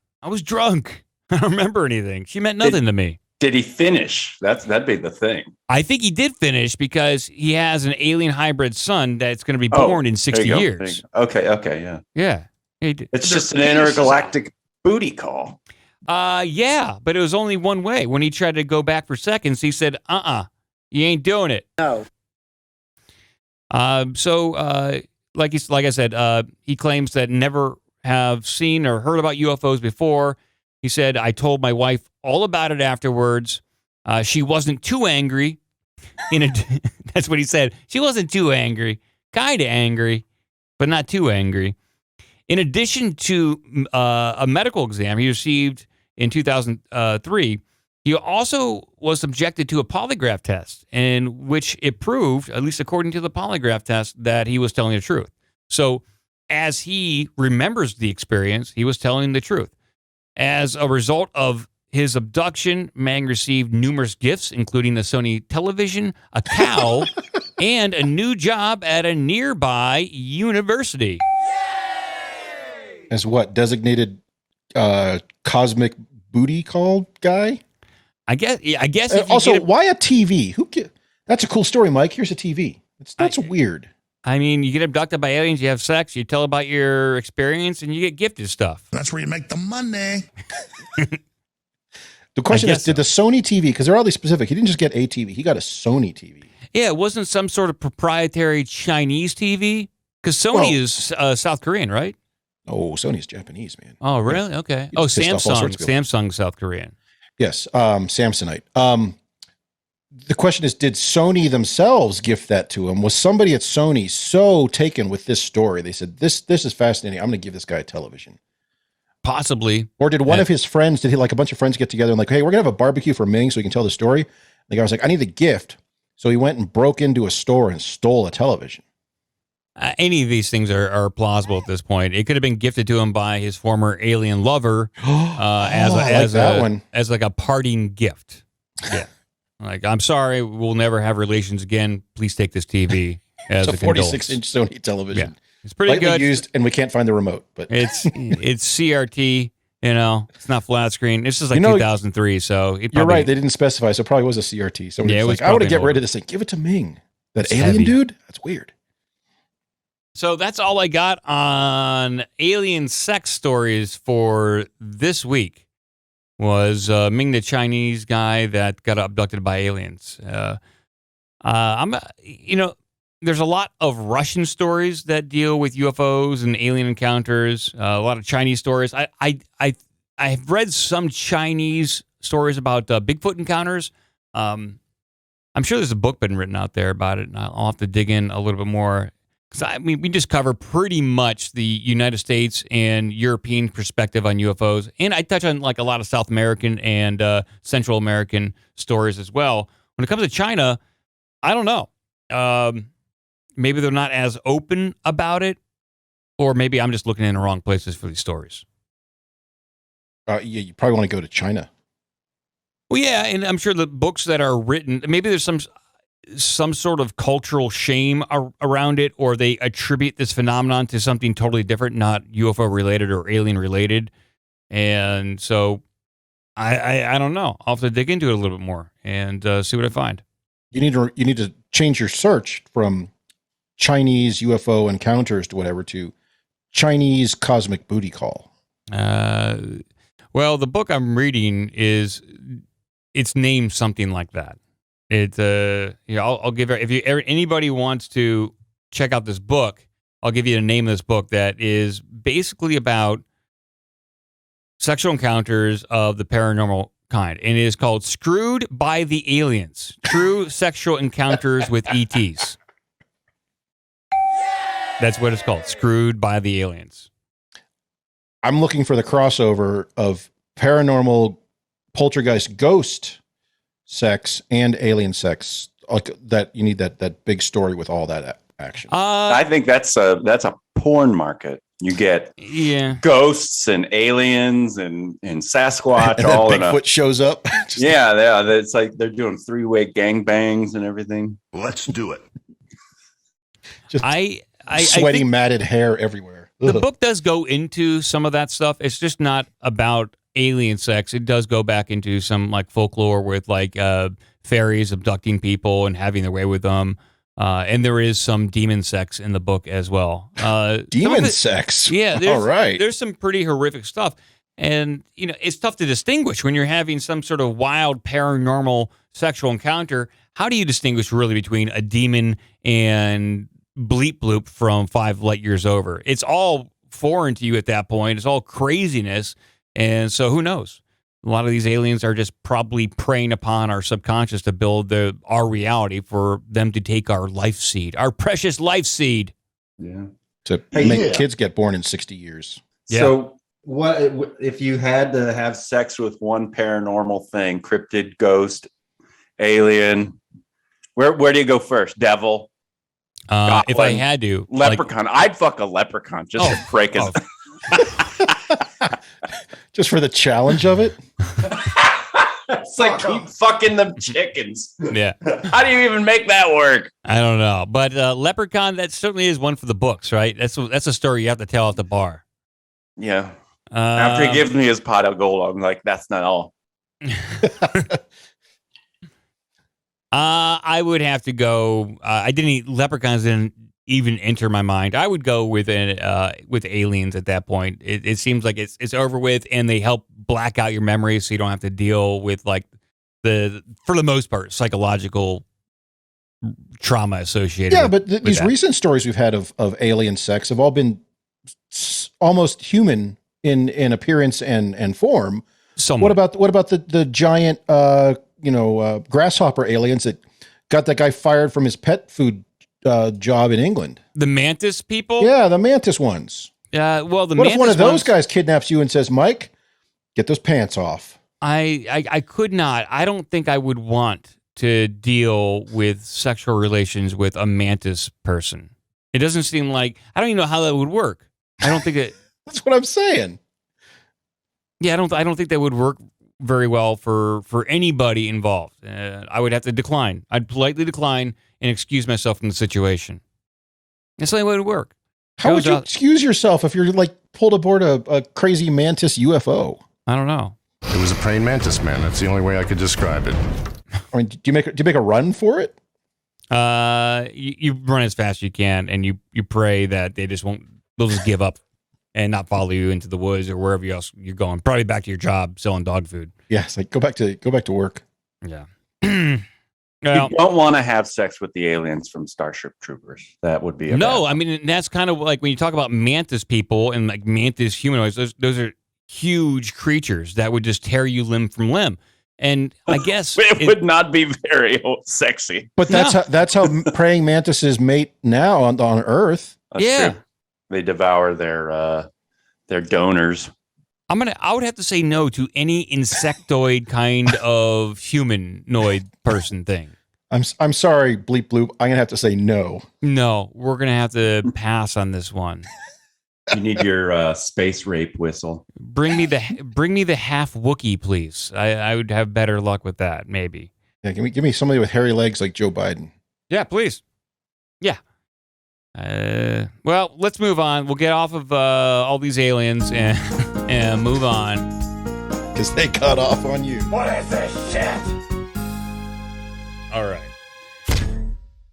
drunk. I don't remember anything. She meant nothing to me." Did he finish? That'd be the thing. I think he did finish because he has an alien hybrid son that's going to be born in 60 years. Okay, yeah. Yeah. It's just an intergalactic booty call. Yeah, but it was only one way. When he tried to go back for seconds, he said, you ain't doing it. No. Like I said, he claims that never have seen or heard about UFOs before. He said, I told my wife all about it afterwards. She wasn't too angry. That's what he said. She wasn't too angry. Kind of angry, but not too angry. In addition to a medical exam he received in 2003, he also was subjected to a polygraph test in which it proved, at least according to the polygraph test, that he was telling the truth. So as he remembers the experience, he was telling the truth. As a result of his abduction, Mang received numerous gifts, including the Sony television, a cow, and a new job at a nearby university. As what? Designated cosmic booty call guy? I guess. Also, why a TV? That's a cool story, Mike. Here's a TV. That's weird. I mean, you get abducted by aliens, you have sex, you tell about your experience, and you get gifted stuff. That's where you make the money. The question is, did the Sony TV, because they're oddly specific, he didn't just get a TV, he got a Sony TV. Yeah, it wasn't some sort of proprietary Chinese TV, because Sony is South Korean, right? Oh, Sony's Japanese, man. Oh, really? Okay. Oh, Samsung, South Korean. Yes, Samsonite. The question is, did Sony themselves gift that to him? Was somebody at Sony so taken with this story, they said, this is fascinating, I'm going to give this guy a television? Possibly. Or did one of his friends, did he like a bunch of friends get together and like, hey, we're going to have a barbecue for Ming so we can tell the story? The guy was like, I need the gift. So he went and broke into a store and stole a television. Any of these things are plausible at this point. It could have been gifted to him by his former alien lover as like a parting gift. Yeah. Like, I'm sorry, we'll never have relations again. Please take this TV as it's a 46-inch Sony television. Yeah. It's pretty lightly good. used, and we can't find the remote. But it's CRT. It's not flat screen. This is like 2003, so you're right. They didn't specify, so it probably was a CRT. So yeah, I want to get rid of this thing. Give it to Ming. That alien heavy. Dude. That's weird. So that's all I got on alien sex stories for this week. Was Ming the Chinese guy that got abducted by aliens? There's a lot of Russian stories that deal with UFOs and alien encounters. A lot of Chinese stories. I've read some Chinese stories about Bigfoot encounters. I'm sure there's a book been written out there about it, and I'll have to dig in a little bit more. Because we just cover pretty much the United States and European perspective on UFOs, and I touch on like a lot of South American and Central American stories as well. When it comes to China, I don't know. Maybe they're not as open about it, or maybe I'm just looking in the wrong places for these stories. You probably want to go to China. Well, yeah, and I'm sure the books that are written, maybe there's some sort of cultural shame around it, or they attribute this phenomenon to something totally different, not UFO related or alien related. And so I don't know. I'll have to dig into it a little bit more and see what I find. You need to change your search from Chinese UFO encounters to whatever to Chinese cosmic booty call. Well, the book I'm reading it's named something like that. It's I'll give it, if anybody wants to check out this book, I'll give you the name of this book that is basically about sexual encounters of the paranormal kind, and it is called "Screwed by the Aliens: True Sexual Encounters with ETs." That's what it's called, "Screwed by the Aliens." I'm looking for the crossover of paranormal poltergeist ghost sex and alien sex. That you need that big story with all that action. I think that's a porn market. You get ghosts and aliens and Sasquatch and all in Bigfoot shows up. Yeah. It's like they're doing 3-way gangbangs and everything. Let's do it. Just sweaty, matted hair everywhere. The book does go into some of that stuff. It's just not about alien sex, it does go back into some like folklore with like fairies abducting people and having their way with them. And there is some demon sex in the book as well. Demon sex? Yeah. All right. There's some pretty horrific stuff. And, it's tough to distinguish when you're having some sort of wild paranormal sexual encounter. How do you distinguish really between a demon and bleep bloop from 5 light years over? It's all foreign to you at that point. It's all craziness. And so who knows? A lot of these aliens are just probably preying upon our subconscious to build our reality for them to take our life seed, our precious life seed. Yeah. To make kids get born in 60 years. Yeah. So what if you had to have sex with one paranormal thing, cryptid, ghost, alien, where do you go first? Devil? If I had to. Leprechaun. I'd fuck a leprechaun just to break his... Just for the challenge of it? It's like keep fucking them chickens. Yeah. How do you even make that work? I don't know. But leprechaun, that certainly is one for the books, right? That's a story you have to tell at the bar. Yeah. After he gives me his pot of gold, I'm like, that's not all. I would have to go. Leprechauns didn't even enter my mind. I would go with aliens at that point. It seems like it's over with, and they help black out your memories, so you don't have to deal with like for the most part, psychological trauma associated. Yeah, but with these that. recent stories we've had of alien sex have all been almost human in appearance and form. Somewhat. What about the giant grasshopper aliens that got that guy fired from his pet food job in England? The mantis people? Yeah, the mantis ones. What if one of those guys kidnaps you and says, Mike, get those pants off? I could not. I don't think I would want to deal with sexual relations with a mantis person. It doesn't seem like, I don't even know how that would work. I don't think it. That's what I'm saying. Yeah, I don't think that would work very well for anybody involved. I would have to decline. I'd politely decline and excuse myself from the situation. That's the only way it would work. How would you excuse yourself if you're like pulled aboard a crazy mantis UFO? I don't know. It was a praying mantis, man. That's the only way I could describe it. I mean, do you make a run for it? You run as fast as you can, and you pray that they'll just give up and not follow you into the woods or wherever else you're going. Probably back to your job selling dog food. Yeah, it's like go back to work. Yeah. You don't want to have sex with the aliens from Starship Troopers. That would be I mean, that's kind of like when you talk about mantis people and like mantis humanoids, those are huge creatures that would just tear you limb from limb. And I guess it would not be very sexy. But that's how praying mantises mate now on Earth. That's true. They devour their donors. I would have to say no to any insectoid kind of humanoid person thing. I'm sorry, bleep bloop. I'm gonna have to say no. No, we're gonna have to pass on this one. You need your space rape whistle. Bring me the half Wookiee, please. I would have better luck with that, maybe. Yeah, give me somebody with hairy legs like Joe Biden. Yeah, please. Yeah. Well, let's move on. We'll get off of all these aliens and move on. Because they cut off on you. What is this shit?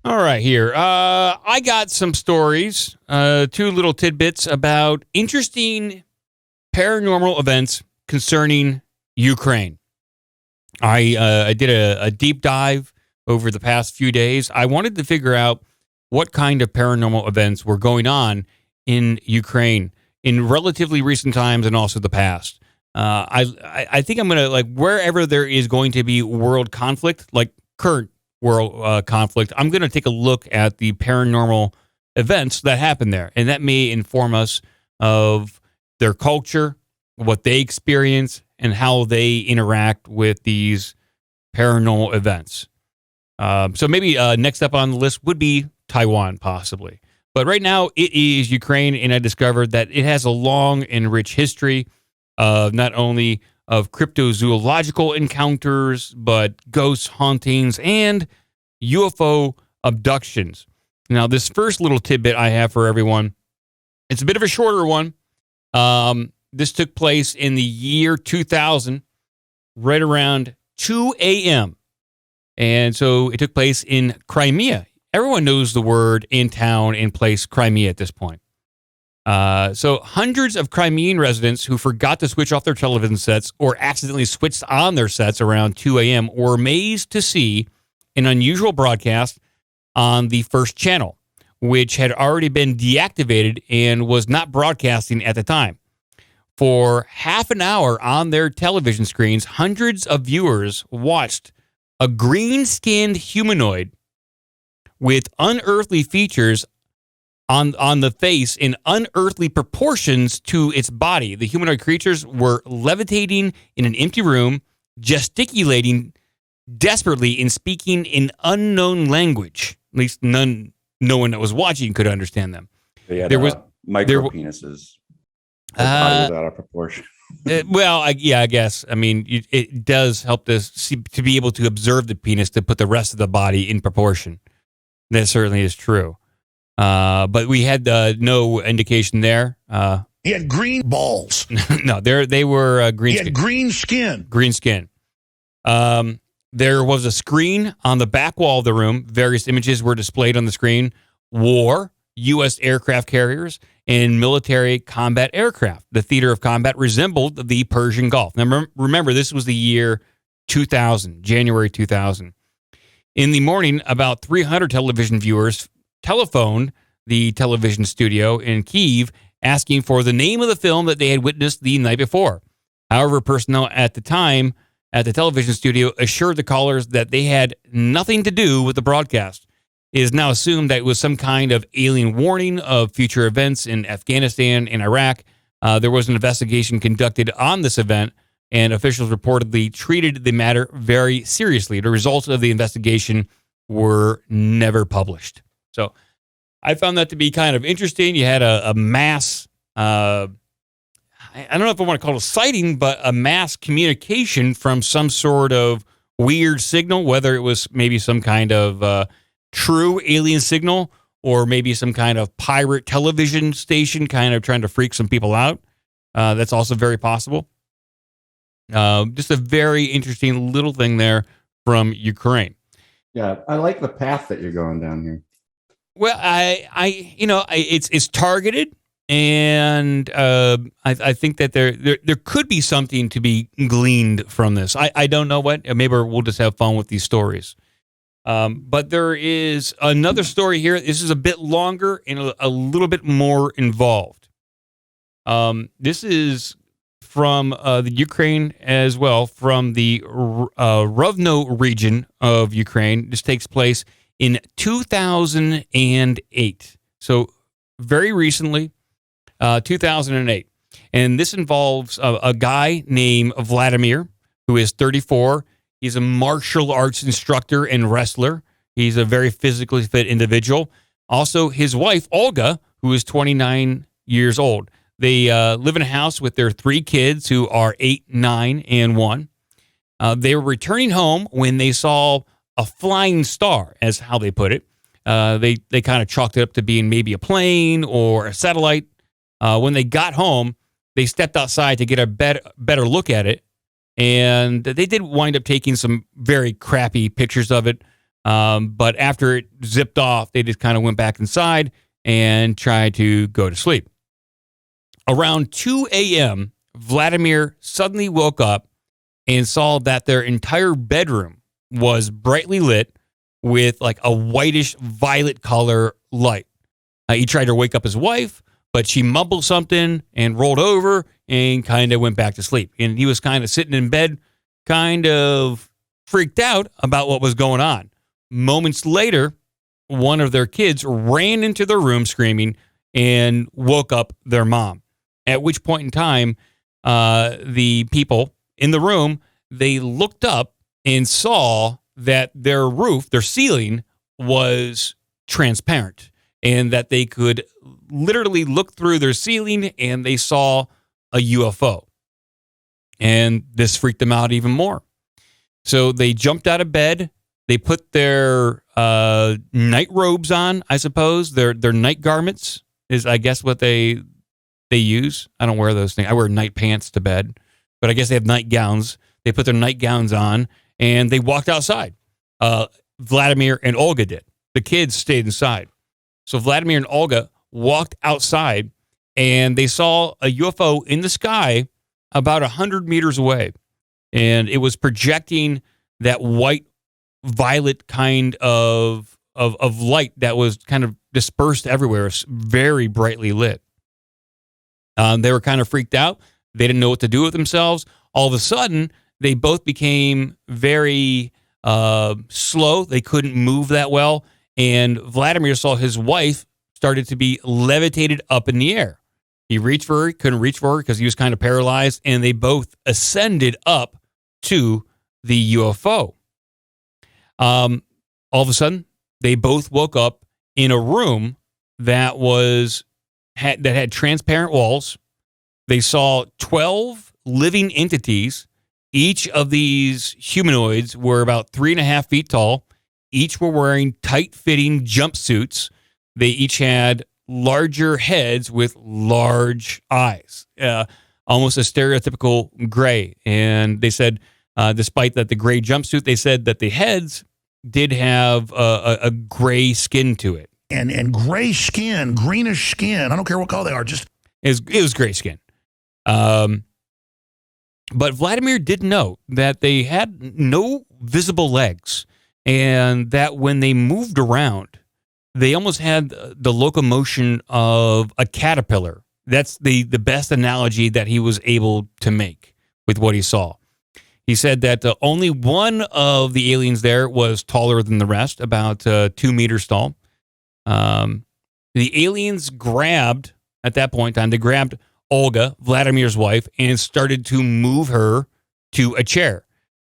All right, here. I got some stories, 2 little tidbits about interesting paranormal events concerning Ukraine. I did a deep dive over the past few days. I wanted to figure out what kind of paranormal events were going on in Ukraine in relatively recent times and also the past. I think I'm going to, wherever there is going to be world conflict, like current world conflict, I'm going to take a look at the paranormal events that happen there. And that may inform us of their culture, what they experience, and how they interact with these paranormal events. So maybe next up on the list would be Taiwan, possibly. But right now, it is Ukraine, and I discovered that it has a long and rich history of not only of cryptozoological encounters, but ghost hauntings and UFO abductions. Now, this first little tidbit I have for everyone, it's a bit of a shorter one, This took place in the year 2000, right around 2 a.m. And so it took place in Crimea. Everyone knows the word in town and place Crimea at this point. So hundreds of Crimean residents who forgot to switch off their television sets or accidentally switched on their sets around 2 a.m. were amazed to see an unusual broadcast on the first channel, which had already been deactivated and was not broadcasting at the time. For half an hour on their television screens, hundreds of viewers watched a green-skinned humanoid with unearthly features on the face in unearthly proportions to its body. The humanoid creatures were levitating in an empty room, gesticulating desperately and speaking in unknown language. At least no one that was watching could understand them. They had There was micro penises. Body was out of proportion. I guess. I mean, it does help to be able to observe the penis to put the rest of the body in proportion. That certainly is true. But we had no indication there. He had green balls. No, they were green. He had green skin. Green skin. There was a screen on the back wall of the room. Various images were displayed on the screen. War, U.S. aircraft carriers, and military combat aircraft. The theater of combat resembled the Persian Gulf. Now, remember, this was the year 2000, January 2000. In the morning, about 300 television viewers telephoned the television studio in Kyiv asking for the name of the film that they had witnessed the night before. However, personnel at the time at the television studio assured the callers that they had nothing to do with the broadcast. It is now assumed that it was some kind of alien warning of future events in Afghanistan and Iraq. There was an investigation conducted on this event, and officials reportedly treated the matter very seriously. The results of the investigation were never published. So I found that to be kind of interesting. You had a mass, I don't know if I want to call it a sighting, but a mass communication from some sort of weird signal, whether it was maybe some kind of true alien signal or maybe some kind of pirate television station kind of trying to freak some people out. That's also very possible. Just a very interesting little thing there from Ukraine. Yeah, I like the path that you're going down here. Well, it's targeted, and I think that there could be something to be gleaned from this. I don't know what. Maybe we'll just have fun with these stories. But there is another story here. This is a bit longer and a little bit more involved. This is from the Ukraine as well, from the Rovno region of Ukraine. This takes place in 2008. So very recently, 2008. And this involves a guy named Vladimir, who is 34. He's a martial arts instructor and wrestler. He's a very physically fit individual. Also, his wife, Olga, who is 29 years old. They live in a house with their 3 kids who are 8, 9, and 1. They were returning home when they saw a flying star, as how they put it. They kind of chalked it up to being maybe a plane or a satellite. When they got home, they stepped outside to get a better look at it. And they did wind up taking some very crappy pictures of it. But after it zipped off, they just kind of went back inside and tried to go to sleep. Around 2 a.m., Vladimir suddenly woke up and saw that their entire bedroom was brightly lit with like a whitish violet color light. He tried to wake up his wife, but she mumbled something and rolled over and kind of went back to sleep. And he was kind of sitting in bed, kind of freaked out about what was going on. Moments later, one of their kids ran into their room screaming and woke up their mom. At which point in time, the people in the room, they looked up and saw that their roof, their ceiling, was transparent and that they could literally look through their ceiling and they saw a UFO. And this freaked them out even more. So they jumped out of bed. They put their night robes on, I suppose. Their night garments is, I guess, what they they use. I don't wear those things. I wear night pants to bed, but I guess they have nightgowns. They put their nightgowns on and they walked outside. Vladimir and Olga did. The kids stayed inside. So Vladimir and Olga walked outside and they saw a UFO in the sky about 100 meters away. And it was projecting that white violet kind of light that was kind of dispersed everywhere, very brightly lit. They were kind of freaked out. They didn't know what to do with themselves. All of a sudden, they both became very slow. They couldn't move that well. And Vladimir saw his wife started to be levitated up in the air. He reached for her, couldn't reach for her because he was kind of paralyzed, and they both ascended up to the UFO. All of a sudden, they both woke up in a room that had transparent walls. They saw 12 living entities. Each of these humanoids were about 3.5 feet tall. Each were wearing tight-fitting jumpsuits. They each had larger heads with large eyes, almost a stereotypical gray. And they said, despite that the gray jumpsuit, they said that the heads did have a gray skin to it. And gray skin, greenish skin, I don't care what color they are, just... It was gray skin. But Vladimir did know that they had no visible legs and that when they moved around, they almost had the locomotion of a caterpillar. That's the best analogy that he was able to make with what he saw. He said that only one of the aliens there was taller than the rest, about 2 meters tall. The aliens grabbed, at that point in time, they grabbed Olga, Vladimir's wife, and started to move her to a chair.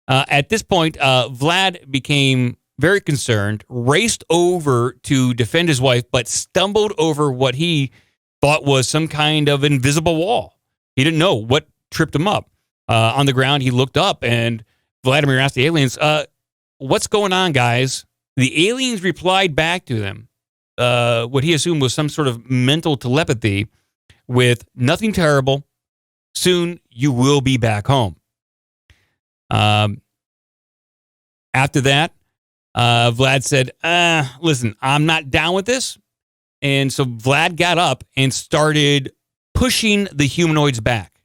At this point, Vlad became very concerned, raced over to defend his wife, but stumbled over what he thought was some kind of invisible wall. He didn't know what tripped him up. On the ground, he looked up, and Vladimir asked the aliens, what's going on, guys? The aliens replied back to them, what he assumed was some sort of mental telepathy with nothing terrible. Soon, you will be back home. After that, Vlad said, listen, I'm not down with this. And so Vlad got up and started pushing the humanoids back.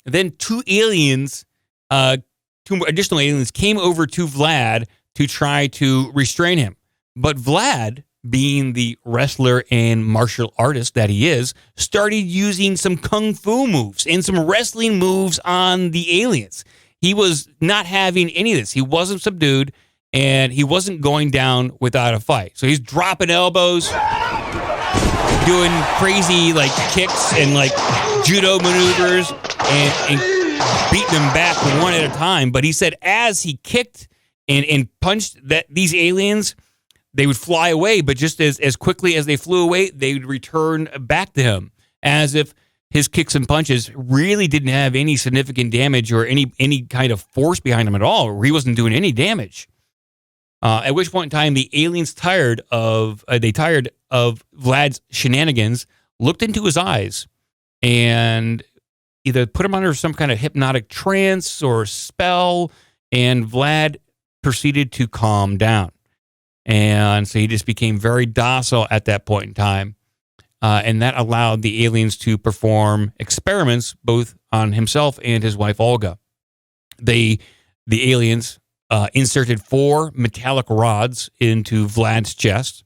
Then two additional aliens came over to Vlad to try to restrain him. But Vlad, being the wrestler and martial artist that he is, started using some kung fu moves and some wrestling moves on the aliens. He was not having any of this. He wasn't subdued, and he wasn't going down without a fight. So he's dropping elbows, doing crazy like kicks and like judo maneuvers and beating them back one at a time. But he said as he kicked and punched these aliens, they would fly away, but just as quickly as they flew away, they would return back to him, as if his kicks and punches really didn't have any significant damage or any kind of force behind him at all, or he wasn't doing any damage. At which point in time, the aliens tired of Vlad's shenanigans, looked into his eyes, and either put him under some kind of hypnotic trance or spell, and Vlad proceeded to calm down. And so he just became very docile at that point in time. And that allowed the aliens to perform experiments both on himself and his wife, Olga. The aliens inserted 4 metallic rods into Vlad's chest.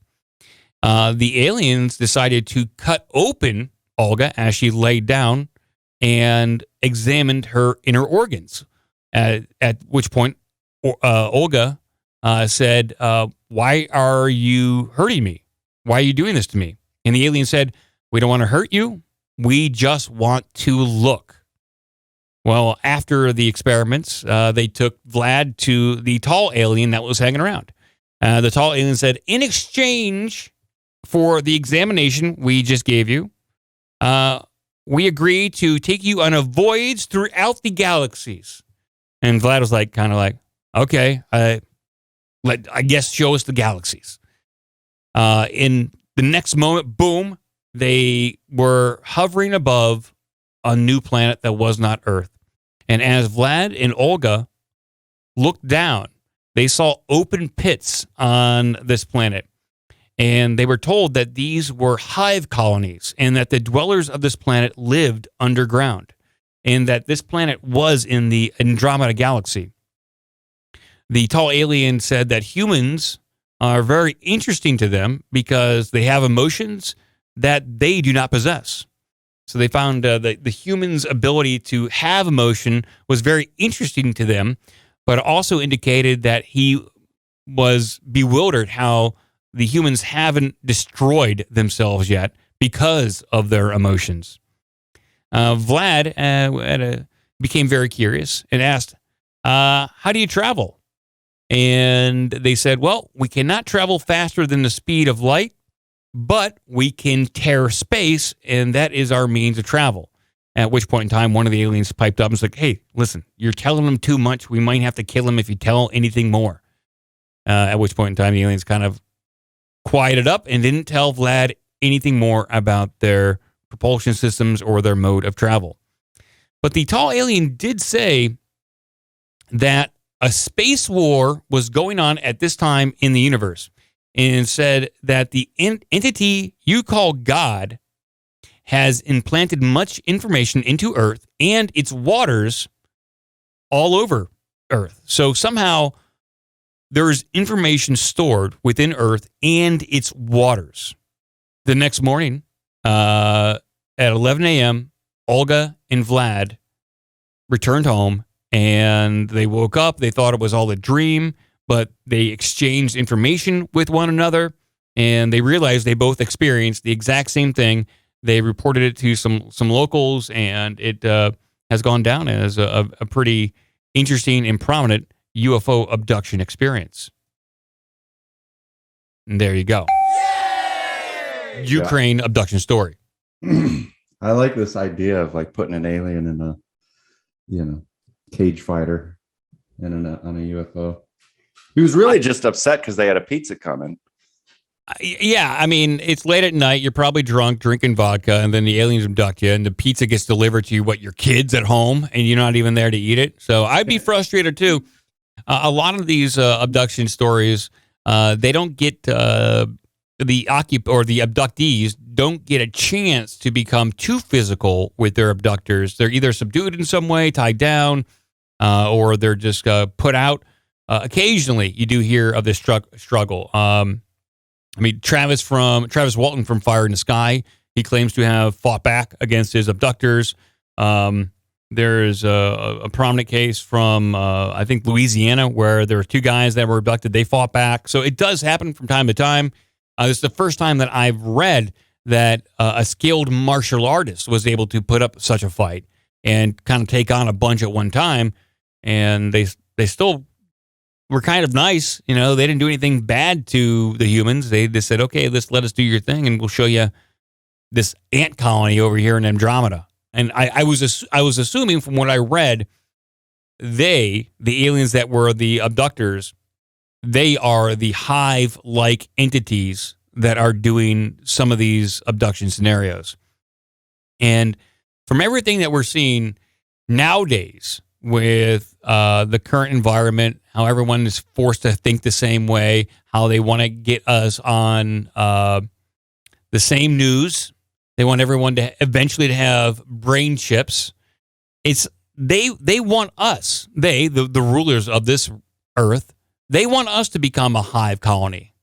The aliens decided to cut open Olga as she laid down and examined her inner organs. At which point, Olga said, why are you hurting me? Why are you doing this to me? And the alien said, we don't want to hurt you. We just want to look. Well, after the experiments, they took Vlad to the tall alien that was hanging around. The tall alien said, in exchange for the examination we just gave you, we agree to take you on a voyage throughout the galaxies. And Vlad was like, kind of like, okay, I guess show us the galaxies. In the next moment, boom, they were hovering above a new planet that was not Earth. And as Vlad and Olga looked down, they saw open pits on this planet. And they were told that these were hive colonies and that the dwellers of this planet lived underground and that this planet was in the Andromeda galaxy. The tall alien said that humans are very interesting to them because they have emotions that they do not possess. So they found that the human's ability to have emotion was very interesting to them, but also indicated that he was bewildered how the humans haven't destroyed themselves yet because of their emotions. Vlad became very curious and asked, how do you travel? And they said, well, we cannot travel faster than the speed of light, but we can tear space, and that is our means of travel. At which point in time, one of the aliens piped up and was like, hey, listen, you're telling them too much. We might have to kill him if you tell anything more. At which point in time, the aliens kind of quieted up and didn't tell Vlad anything more about their propulsion systems or their mode of travel. But the tall alien did say that a space war was going on at this time in the universe, and said that the entity you call God has implanted much information into Earth and its waters all over Earth. So somehow there's information stored within Earth and its waters. The next morning, at 11 a.m., Olga and Vlad returned home, and they woke up. They thought it was all a dream, but they exchanged information with one another, and they realized they both experienced the exact same thing. They reported it to some locals, and it has gone down as a pretty interesting and prominent UFO abduction experience. And there you go. Yay! Ukraine abduction story. I like this idea of like putting an alien in a, cage fighter and on a UFO. He was really just upset because they had a pizza coming. Yeah, I mean, it's late at night. You're probably drunk, drinking vodka, and then the aliens abduct you, and the pizza gets delivered to you, your kids at home, and you're not even there to eat it. So I'd be frustrated, too. A lot of these abduction stories, they don't get the abductees don't get a chance to become too physical with their abductors. They're either subdued in some way, tied down, or they're just put out. Occasionally, you do hear of this struggle. Travis Walton from Fire in the Sky, he claims to have fought back against his abductors. There's a prominent case from, I think, Louisiana, where there were two guys that were abducted. They fought back. So it does happen from time to time. This is the first time that I've read that a skilled martial artist was able to put up such a fight and kind of take on a bunch at one time. And they still were kind of nice. They didn't do anything bad to the humans. They just said, okay, let us do your thing, and we'll show you this ant colony over here in Andromeda. And I was assuming from what I read, the aliens that were the abductors, they are the hive-like entities that are doing some of these abduction scenarios. And from everything that we're seeing nowadays with the current environment, how everyone is forced to think the same way, how they want to get us on the same news. They want everyone to eventually to have brain chips. They want us, the rulers of this earth, they want us to become a hive colony.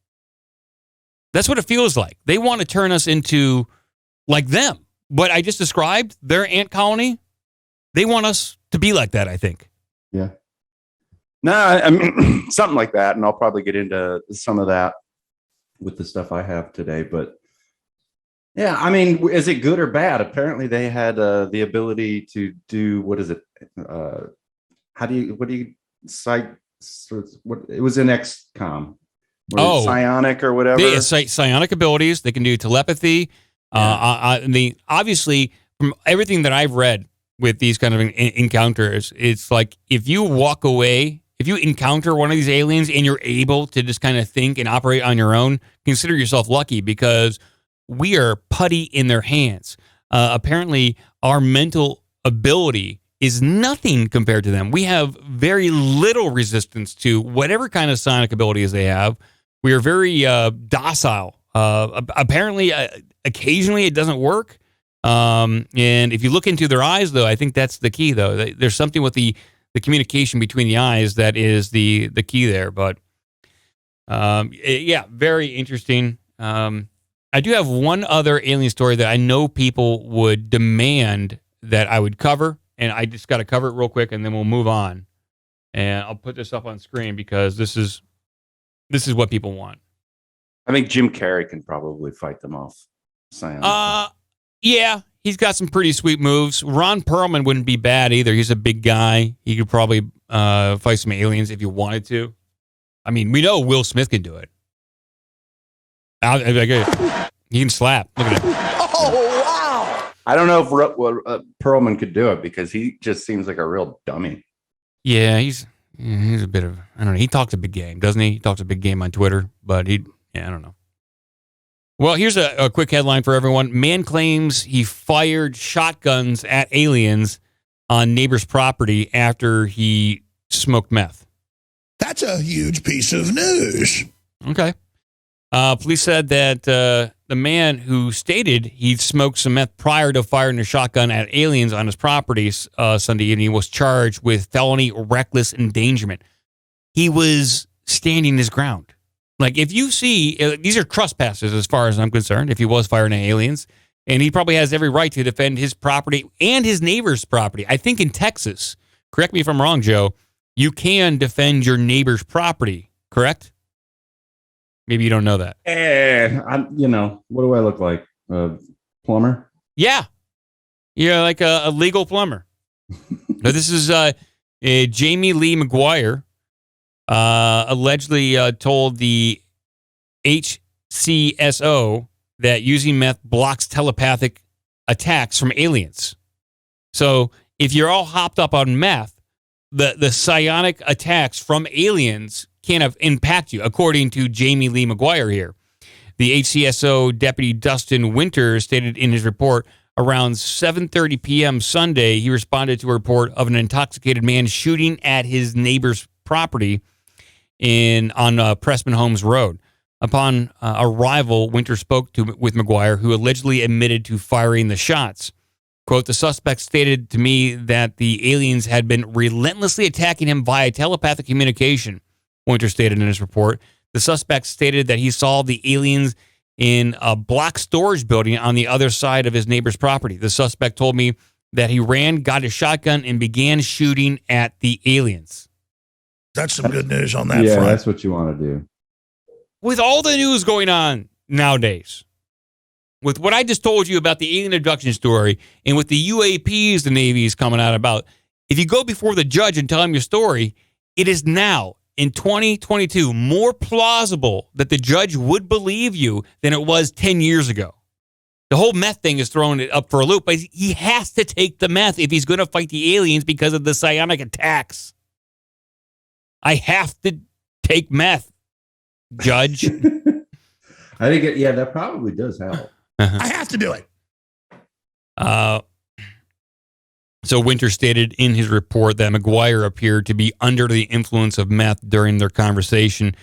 That's what it feels like. They want to turn us into like them. What I just described, their ant colony, they want us to be like that, I think. Yeah. No, I mean, something like that. And I'll probably get into some of that with the stuff I have today. But yeah, I mean, is it good or bad? Apparently they had the ability to do, what is it? It was in XCOM. Psionic or whatever. Psionic abilities. They can do telepathy. Obviously, from everything that I've read with these kind of encounters, it's like if you walk away, if you encounter one of these aliens and you're able to just kind of think and operate on your own, consider yourself lucky, because we are putty in their hands. Apparently, our mental ability is nothing compared to them. We have very little resistance to whatever kind of sonic abilities they have. We are very docile. Apparently, occasionally it doesn't work. And if you look into their eyes, though, I think that's the key, though. There's something with the communication between the eyes that is the key there. But yeah, very interesting. I do have one other alien story that I know people would demand that I would cover, and I just got to cover it real quick, and then we'll move on. And I'll put this up on screen because this is what people want. I think Jim Carrey can probably fight them off. Yeah, he's got some pretty sweet moves. Ron Perlman wouldn't be bad either. He's a big guy. He could probably fight some aliens if you wanted to. I mean, we know Will Smith can do it. He can slap. Look at it. Oh, wow. I don't know if Perlman could do it because he just seems like a real dummy. Yeah, he's a bit of, I don't know. He talks a big game, doesn't he? He talks a big game on Twitter, but I don't know. Well, here's a quick headline for everyone. Man claims he fired shotguns at aliens on neighbor's property after he smoked meth. That's a huge piece of news. Okay. Police said that the man who stated he'd smoked some meth prior to firing a shotgun at aliens on his property Sunday evening was charged with felony reckless endangerment. He was standing his ground. Like, if you see, these are trespasses as far as I'm concerned, if he was firing at aliens, and he probably has every right to defend his property and his neighbor's property. I think in Texas, correct me if I'm wrong, Joe, you can defend your neighbor's property, correct? Maybe you don't know that. What do I look like? A plumber? Yeah. You're like a legal plumber. Now, this is Jamie Lee McGuire allegedly told the HCSO that using meth blocks telepathic attacks from aliens. So if you're all hopped up on meth, the psionic attacks from aliens can't impact you, according to Jamie Lee McGuire here. The HCSO Deputy Dustin Winters stated in his report around 7:30 p.m. Sunday, he responded to a report of an intoxicated man shooting at his neighbor's property on Pressman Homes Road. Upon arrival, Winters spoke with McGuire, who allegedly admitted to firing the shots. Quote, the suspect stated to me that the aliens had been relentlessly attacking him via telepathic communication. Winter stated in his report. The suspect stated that he saw the aliens in a block storage building on the other side of his neighbor's property. The suspect told me that he ran, got a shotgun, and began shooting at the aliens. That's some good news on that front. Yeah, that's what you want to do. With all the news going on nowadays, with what I just told you about the alien abduction story, and with the UAPs the Navy is coming out about, if you go before the judge and tell him your story, it is now, in 2022, more plausible that the judge would believe you than it was 10 years ago. The whole meth thing is throwing it up for a loop, but he has to take the meth if he's going to fight the aliens because of the psionic attacks. I have to take meth, Judge. I think that probably does help. I have to do it. So Winter stated in his report that McGuire appeared to be under the influence of meth during their conversation,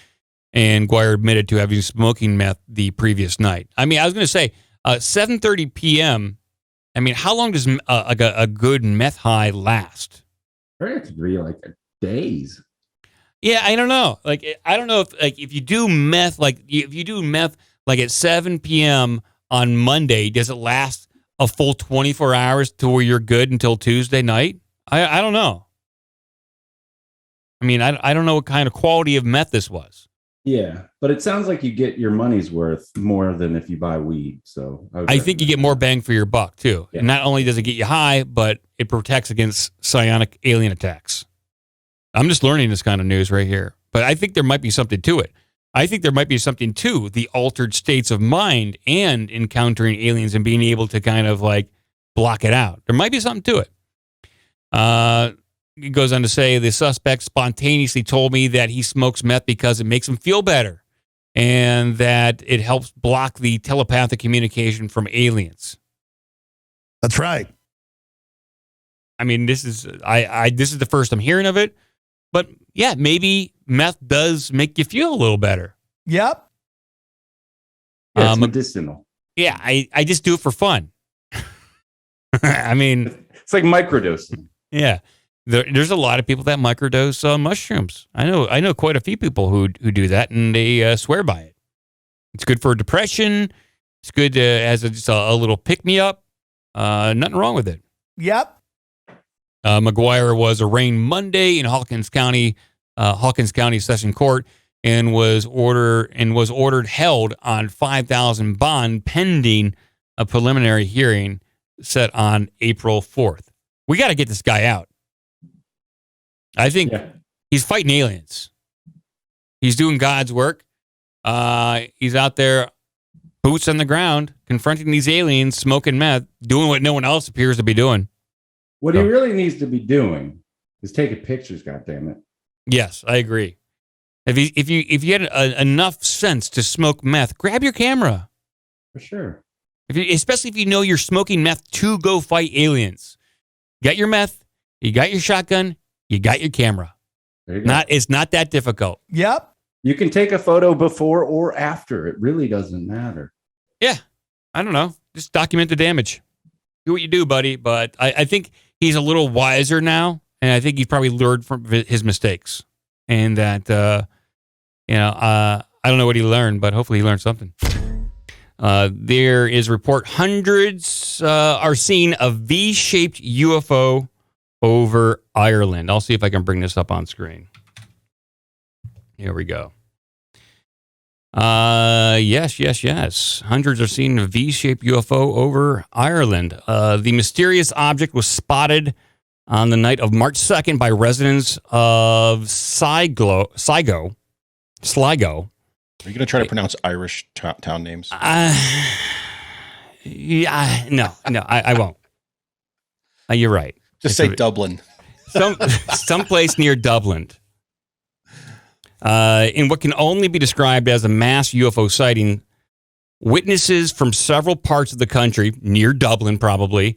and McGuire admitted to having smoking meth the previous night. I mean, I was going to say 7:30 p.m. I mean, how long does a good meth high last? It has to be like days. Yeah, I don't know. Like, I don't know if you do meth, at 7 p.m. on Monday, does it last a full 24 hours to where you're good until Tuesday night? I don't know. I mean, I don't know what kind of quality of meth this was. Yeah, but it sounds like you get your money's worth more than if you buy weed. So I think you get more bang for your buck, too. Yeah. And not only does it get you high, but it protects against psionic alien attacks. I'm just learning this kind of news right here. But I think there might be something to it. I think there might be something to the altered states of mind and encountering aliens and being able to kind of like block it out. There might be something to it. It goes on to say the suspect spontaneously told me that he smokes meth because it makes him feel better and that it helps block the telepathic communication from aliens. That's right. I mean, this is this is the first I'm hearing of it, but yeah, maybe meth does make you feel a little better. Yep. Yeah, it's medicinal. Yeah, I just do it for fun. I mean, it's like microdosing. Yeah, there's a lot of people that microdose mushrooms. I know quite a few people who do that, and they swear by it. It's good for depression. It's good as just a little pick me up. Nothing wrong with it. Yep. McGuire was arraigned Monday in Hawkins County Session Court, and was ordered held on $5,000 bond pending a preliminary hearing set on April 4th. We got to get this guy out. I think he's fighting aliens. He's doing God's work. He's out there, boots on the ground, confronting these aliens, smoking meth, doing what no one else appears to be doing. What he really needs to be doing is taking pictures, goddammit. Yes, I agree. If you had enough sense to smoke meth, grab your camera. For sure. Especially if you know you're smoking meth to go fight aliens. You got your meth, you got your shotgun, you got your camera. It's not that difficult. Yep. You can take a photo before or after. It really doesn't matter. Yeah. I don't know. Just document the damage. Do what you do, buddy. But I think he's a little wiser now, and I think he's probably learned from his mistakes. And that, I don't know what he learned, but hopefully he learned something. There is a report hundreds are seeing a V-shaped UFO over Ireland. I'll see if I can bring this up on screen. Here we go. Yes. Hundreds are seeing a V-shaped UFO over Ireland. The mysterious object was spotted on the night of March 2nd by residents of Sligo. Are you going to try to pronounce Irish town names? No, I won't. You're right. Just say Dublin. Someplace near Dublin. In what can only be described as a mass UFO sighting, witnesses from several parts of the country, near Dublin probably,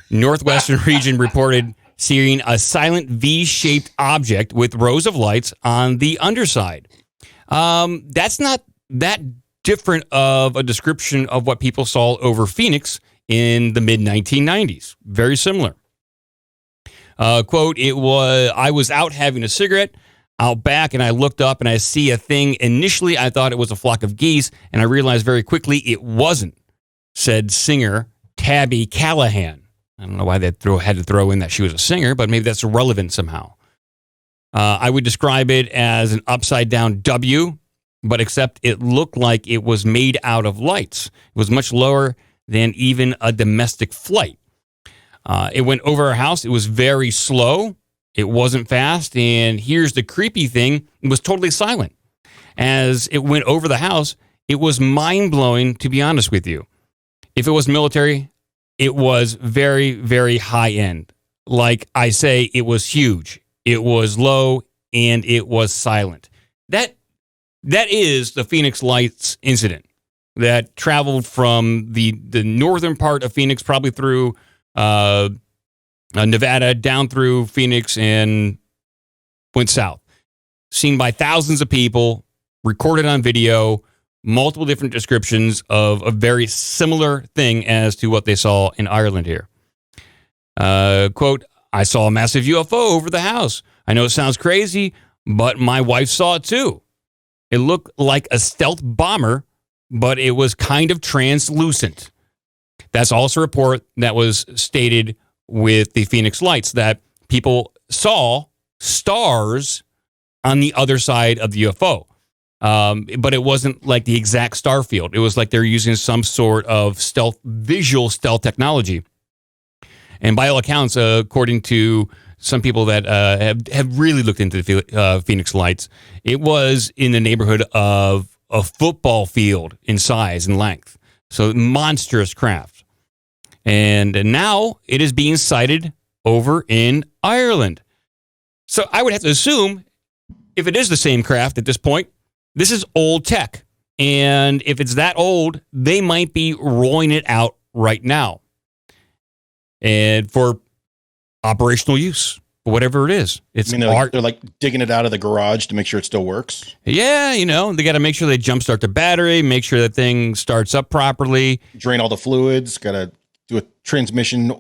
northwestern region reported seeing a silent V-shaped object with rows of lights on the underside. That's not that different of a description of what people saw over Phoenix in the mid-1990s. Very similar. Quote, I was out having a cigarette out back, and I looked up and I see a thing. Initially, I thought it was a flock of geese, and I realized very quickly it wasn't, said singer Tabby Callahan. I don't know why they had to throw in that she was a singer, but maybe that's relevant somehow. I would describe it as an upside-down W, but except it looked like it was made out of lights. It was much lower than even a domestic flight. It went over our house. It was very slow. It wasn't fast. And here's the creepy thing. It was totally silent. As it went over the house, it was mind-blowing, to be honest with you. If it was military, it was very, very high-end. Like I say, it was huge. It was low, and it was silent. That is the Phoenix Lights incident that traveled from the northern part of Phoenix, probably through Nevada, down through Phoenix, and went south. Seen by thousands of people, recorded on video, multiple different descriptions of a very similar thing as to what they saw in Ireland here. Quote, I saw a massive UFO over the house. I know it sounds crazy, but my wife saw it too. It looked like a stealth bomber, but it was kind of translucent. That's also a report that was stated with the Phoenix Lights, that people saw stars on the other side of the UFO. But it wasn't like the exact star field. It was like they're using some sort of visual stealth technology. And by all accounts, according to some people that have really looked into the Phoenix Lights, it was in the neighborhood of a football field in size and length. So monstrous craft. And now it is being sighted over in Ireland. So I would have to assume, if it is the same craft at this point, this is old tech. And if it's that old, they might be rolling it out right now. And for operational use, whatever it is. It's they're like digging it out of the garage to make sure it still works. Yeah, they got to make sure they jumpstart the battery, make sure that thing starts up properly. Drain all the fluids, got to do a transmission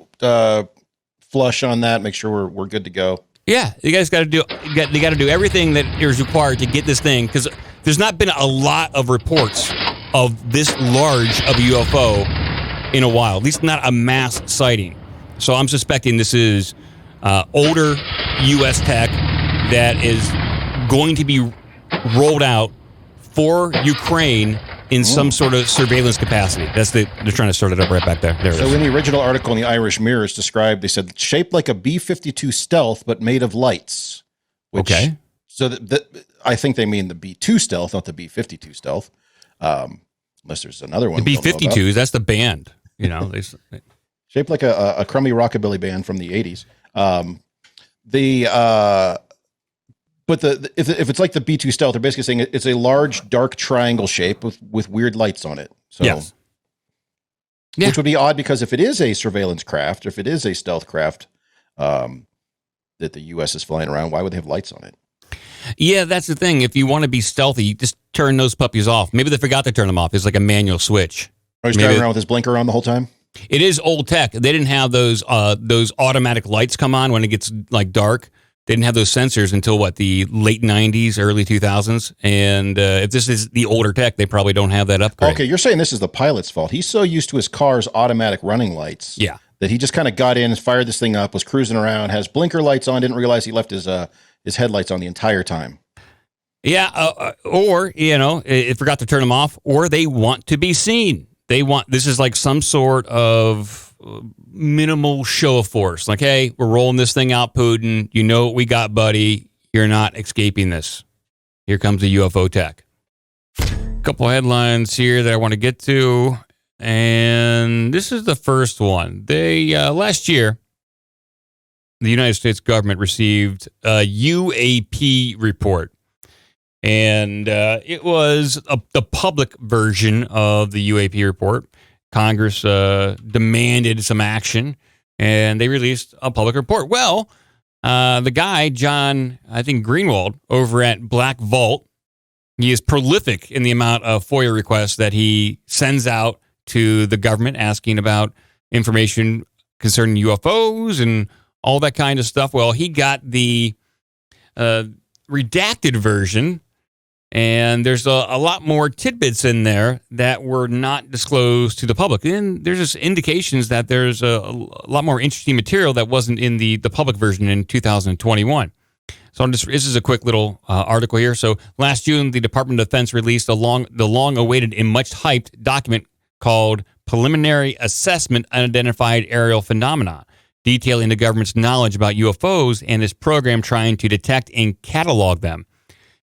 flush on that, make sure we're good to go. Yeah, you guys got to do. They got to do everything that is required to get this thing, because there's not been a lot of reports of this large of a UFO in a while. At least not a mass sighting. So I'm suspecting this is older U.S. tech that is going to be rolled out for Ukraine in some sort of surveillance capacity. They're trying to start it up right back there. So in the original article in the Irish Mirror, it's described, they said, shaped like a B-52 stealth, but made of lights. Okay. So I think they mean the B-2 stealth, not the B-52 stealth. Unless there's another one. The B-52s, that's the band. Shaped like a crummy rockabilly band from the 80s. But if it's like the B-2 stealth, they're basically saying it's a large dark triangle shape with weird lights on it. So, yes. Yeah. Which would be odd, because if it is a surveillance craft, or if it is a stealth craft that the U.S. is flying around, why would they have lights on it? Yeah, that's the thing. If you want to be stealthy, just turn those puppies off. Maybe they forgot to turn them off. It's like a manual switch. Or he's driving around with his blinker on the whole time? It is old tech. They didn't have those automatic lights come on when it gets like dark. They didn't have those sensors until the late 90s, early 2000s. And if this is the older tech, they probably don't have that upgrade. Okay, you're saying this is the pilot's fault. He's so used to his car's automatic running lights. Yeah. That he just kind of got in, fired this thing up, was cruising around, has blinker lights on, didn't realize he left his headlights on the entire time. Yeah, or, it forgot to turn them off, or they want to be seen. This is like some sort of minimal show of force. Like, hey, we're rolling this thing out, Putin. You know what we got, buddy. You're not escaping this. Here comes the UFO tech. A couple headlines here that I want to get to. And this is the first one. Last year, the United States government received a UAP report. And it was the public version of the UAP report. Congress demanded some action, and they released a public report. Well, the guy, John, I think Greenwald, over at Black Vault, he is prolific in the amount of FOIA requests that he sends out to the government asking about information concerning UFOs and all that kind of stuff. Well, he got the redacted version, and there's a lot more tidbits in there that were not disclosed to the public. And there's just indications that there's a lot more interesting material that wasn't in the public version in 2021. So this is a quick little article here. So last June, the Department of Defense released the long-awaited and much-hyped document called Preliminary Assessment Unidentified Aerial Phenomena, detailing the government's knowledge about UFOs and its program trying to detect and catalog them.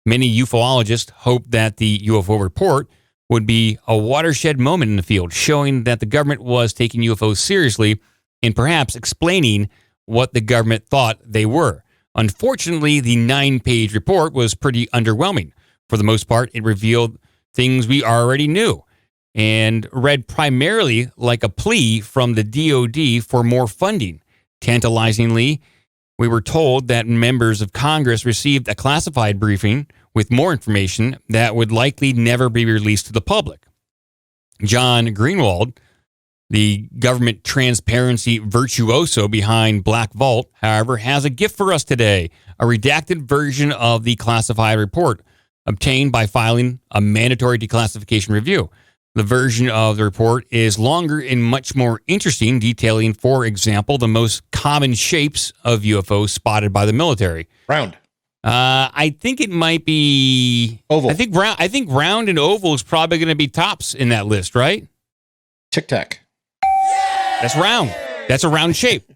Many ufologists hoped that the UFO report would be a watershed moment in the field, showing that the government was taking UFOs seriously and perhaps explaining what the government thought they were. Unfortunately, the 9-page report was pretty underwhelming. For the most part, it revealed things we already knew and read primarily like a plea from the DoD for more funding. Tantalizingly, we were told that members of Congress received a classified briefing with more information that would likely never be released to the public. John Greenwald, the government transparency virtuoso behind Black Vault, however, has a gift for us today, a redacted version of the classified report obtained by filing a mandatory declassification review. The version of the report is longer and much more interesting, detailing, for example, the most common shapes of UFOs spotted by the military. Round. I think it might be oval. I think round and oval is probably going to be tops in that list, right? Tic Tac. That's round. That's a round shape.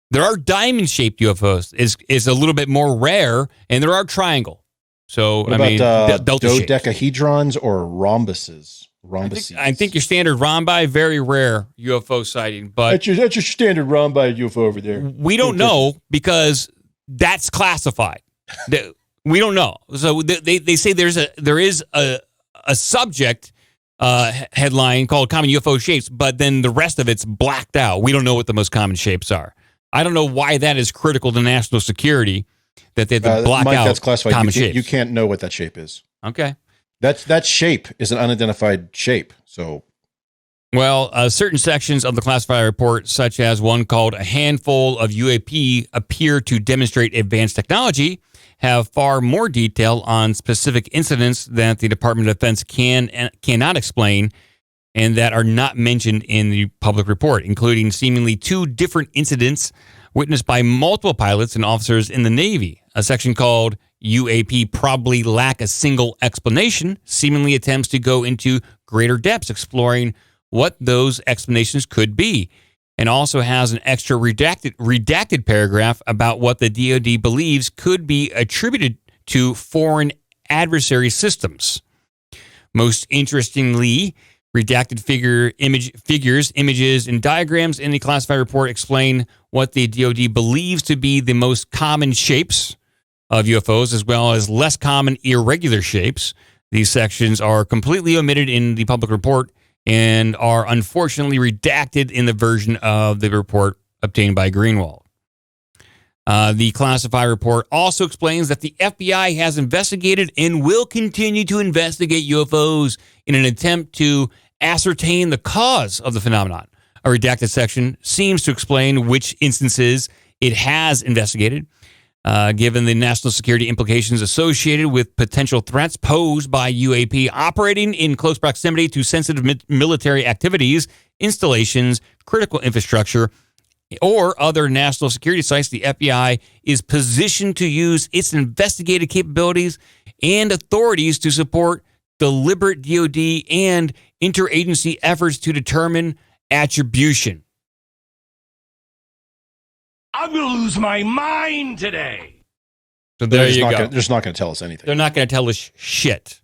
There are diamond-shaped UFOs. Is a little bit more rare, and there are triangle. So, what about dodecahedrons or rhombuses? I think your standard rhombi, very rare UFO sighting. But that's your standard rhombi UFO over there. We don't know because that's classified. We don't know. So they say there is a a subject headline called Common UFO Shapes, but then the rest of it's blacked out. We don't know what the most common shapes are. I don't know why that is critical to national security, that they have to black Mike, out that's classified. common You shapes. you can't know what that shape is. Okay. That shape is an unidentified shape. So, well, certain sections of the classified report, such as one called "A Handful of UAP Appear to Demonstrate Advanced Technology," have far more detail on specific incidents that the Department of Defense can and cannot explain, and that are not mentioned in the public report, including seemingly 2 different incidents witnessed by multiple pilots and officers in the Navy. A section called "UAP Probably Lack a Single Explanation" seemingly attempts to go into greater depths, exploring what those explanations could be, and also has an extra redacted paragraph about what the DoD believes could be attributed to foreign adversary systems. Most interestingly, redacted figures, images, and diagrams in the classified report explain what the DoD believes to be the most common shapes of UFOs, as well as less common irregular shapes. These sections are completely omitted in the public report and are unfortunately redacted in the version of the report obtained by Greenwald. The classified report also explains that the FBI has investigated and will continue to investigate UFOs in an attempt to ascertain the cause of the phenomenon. A redacted section seems to explain which instances it has investigated, given the national security implications associated with potential threats posed by UAP operating in close proximity to sensitive military activities, installations, critical infrastructure, or other national security sites. The FBI is positioned to use its investigative capabilities and authorities to support deliberate DoD and interagency efforts to determine attribution. I'm going to lose my mind today. So there you go. They're just not going to tell us anything. They're not going to tell us shit.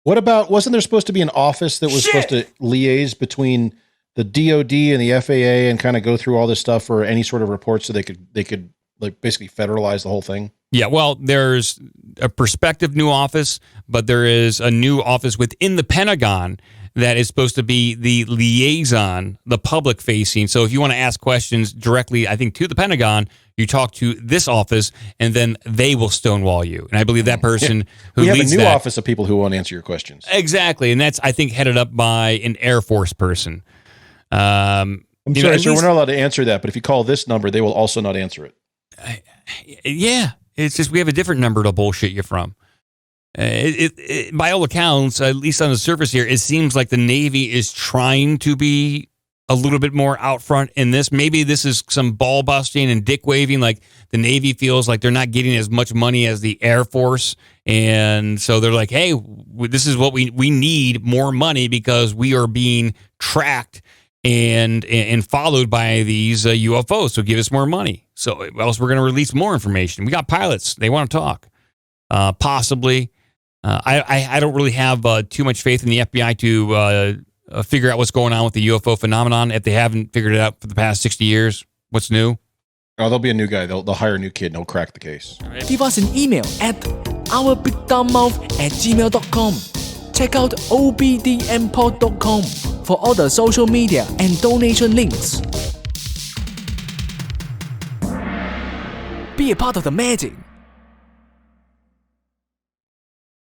What about, wasn't there supposed to be an office that was supposed to liaise between the DoD and the FAA and kind of go through all this stuff for any sort of reports so they could like basically federalize the whole thing? Yeah, well, there's a prospective new office, but there is a new office within the Pentagon that is supposed to be the liaison, the public facing. So if you want to ask questions directly, I think, to the Pentagon, you talk to this office and then they will stonewall you. And I believe that person who we have leads a new that, office of people who won't answer your questions. Exactly. And that's, I think, headed up by an Air Force person. I'm sorry, sir, we're not allowed to answer that, but if you call this number, they will also not answer it. Yeah. It's just we have a different number to bullshit you from. By all accounts, at least on the surface here, it seems like the Navy is trying to be a little bit more out front in this. Maybe this is some ball busting and dick waving, like the Navy feels like they're not getting as much money as the Air Force. And so they're like, hey, this is what we need more money because we are being tracked and followed by these UFOs. So give us more money. So else we're going to release more information. We got pilots. They want to talk. Possibly. I don't really have too much faith in the FBI to figure out what's going on with the UFO phenomenon if they haven't figured it out for the past 60 years. What's new? Oh, there'll be a new guy. They'll hire a new kid and he'll crack the case. Right. Give us an email at ourbigdumbmouth@gmail.com. Check out obdmpod.com for all the social media and donation links. Be a part of the magic.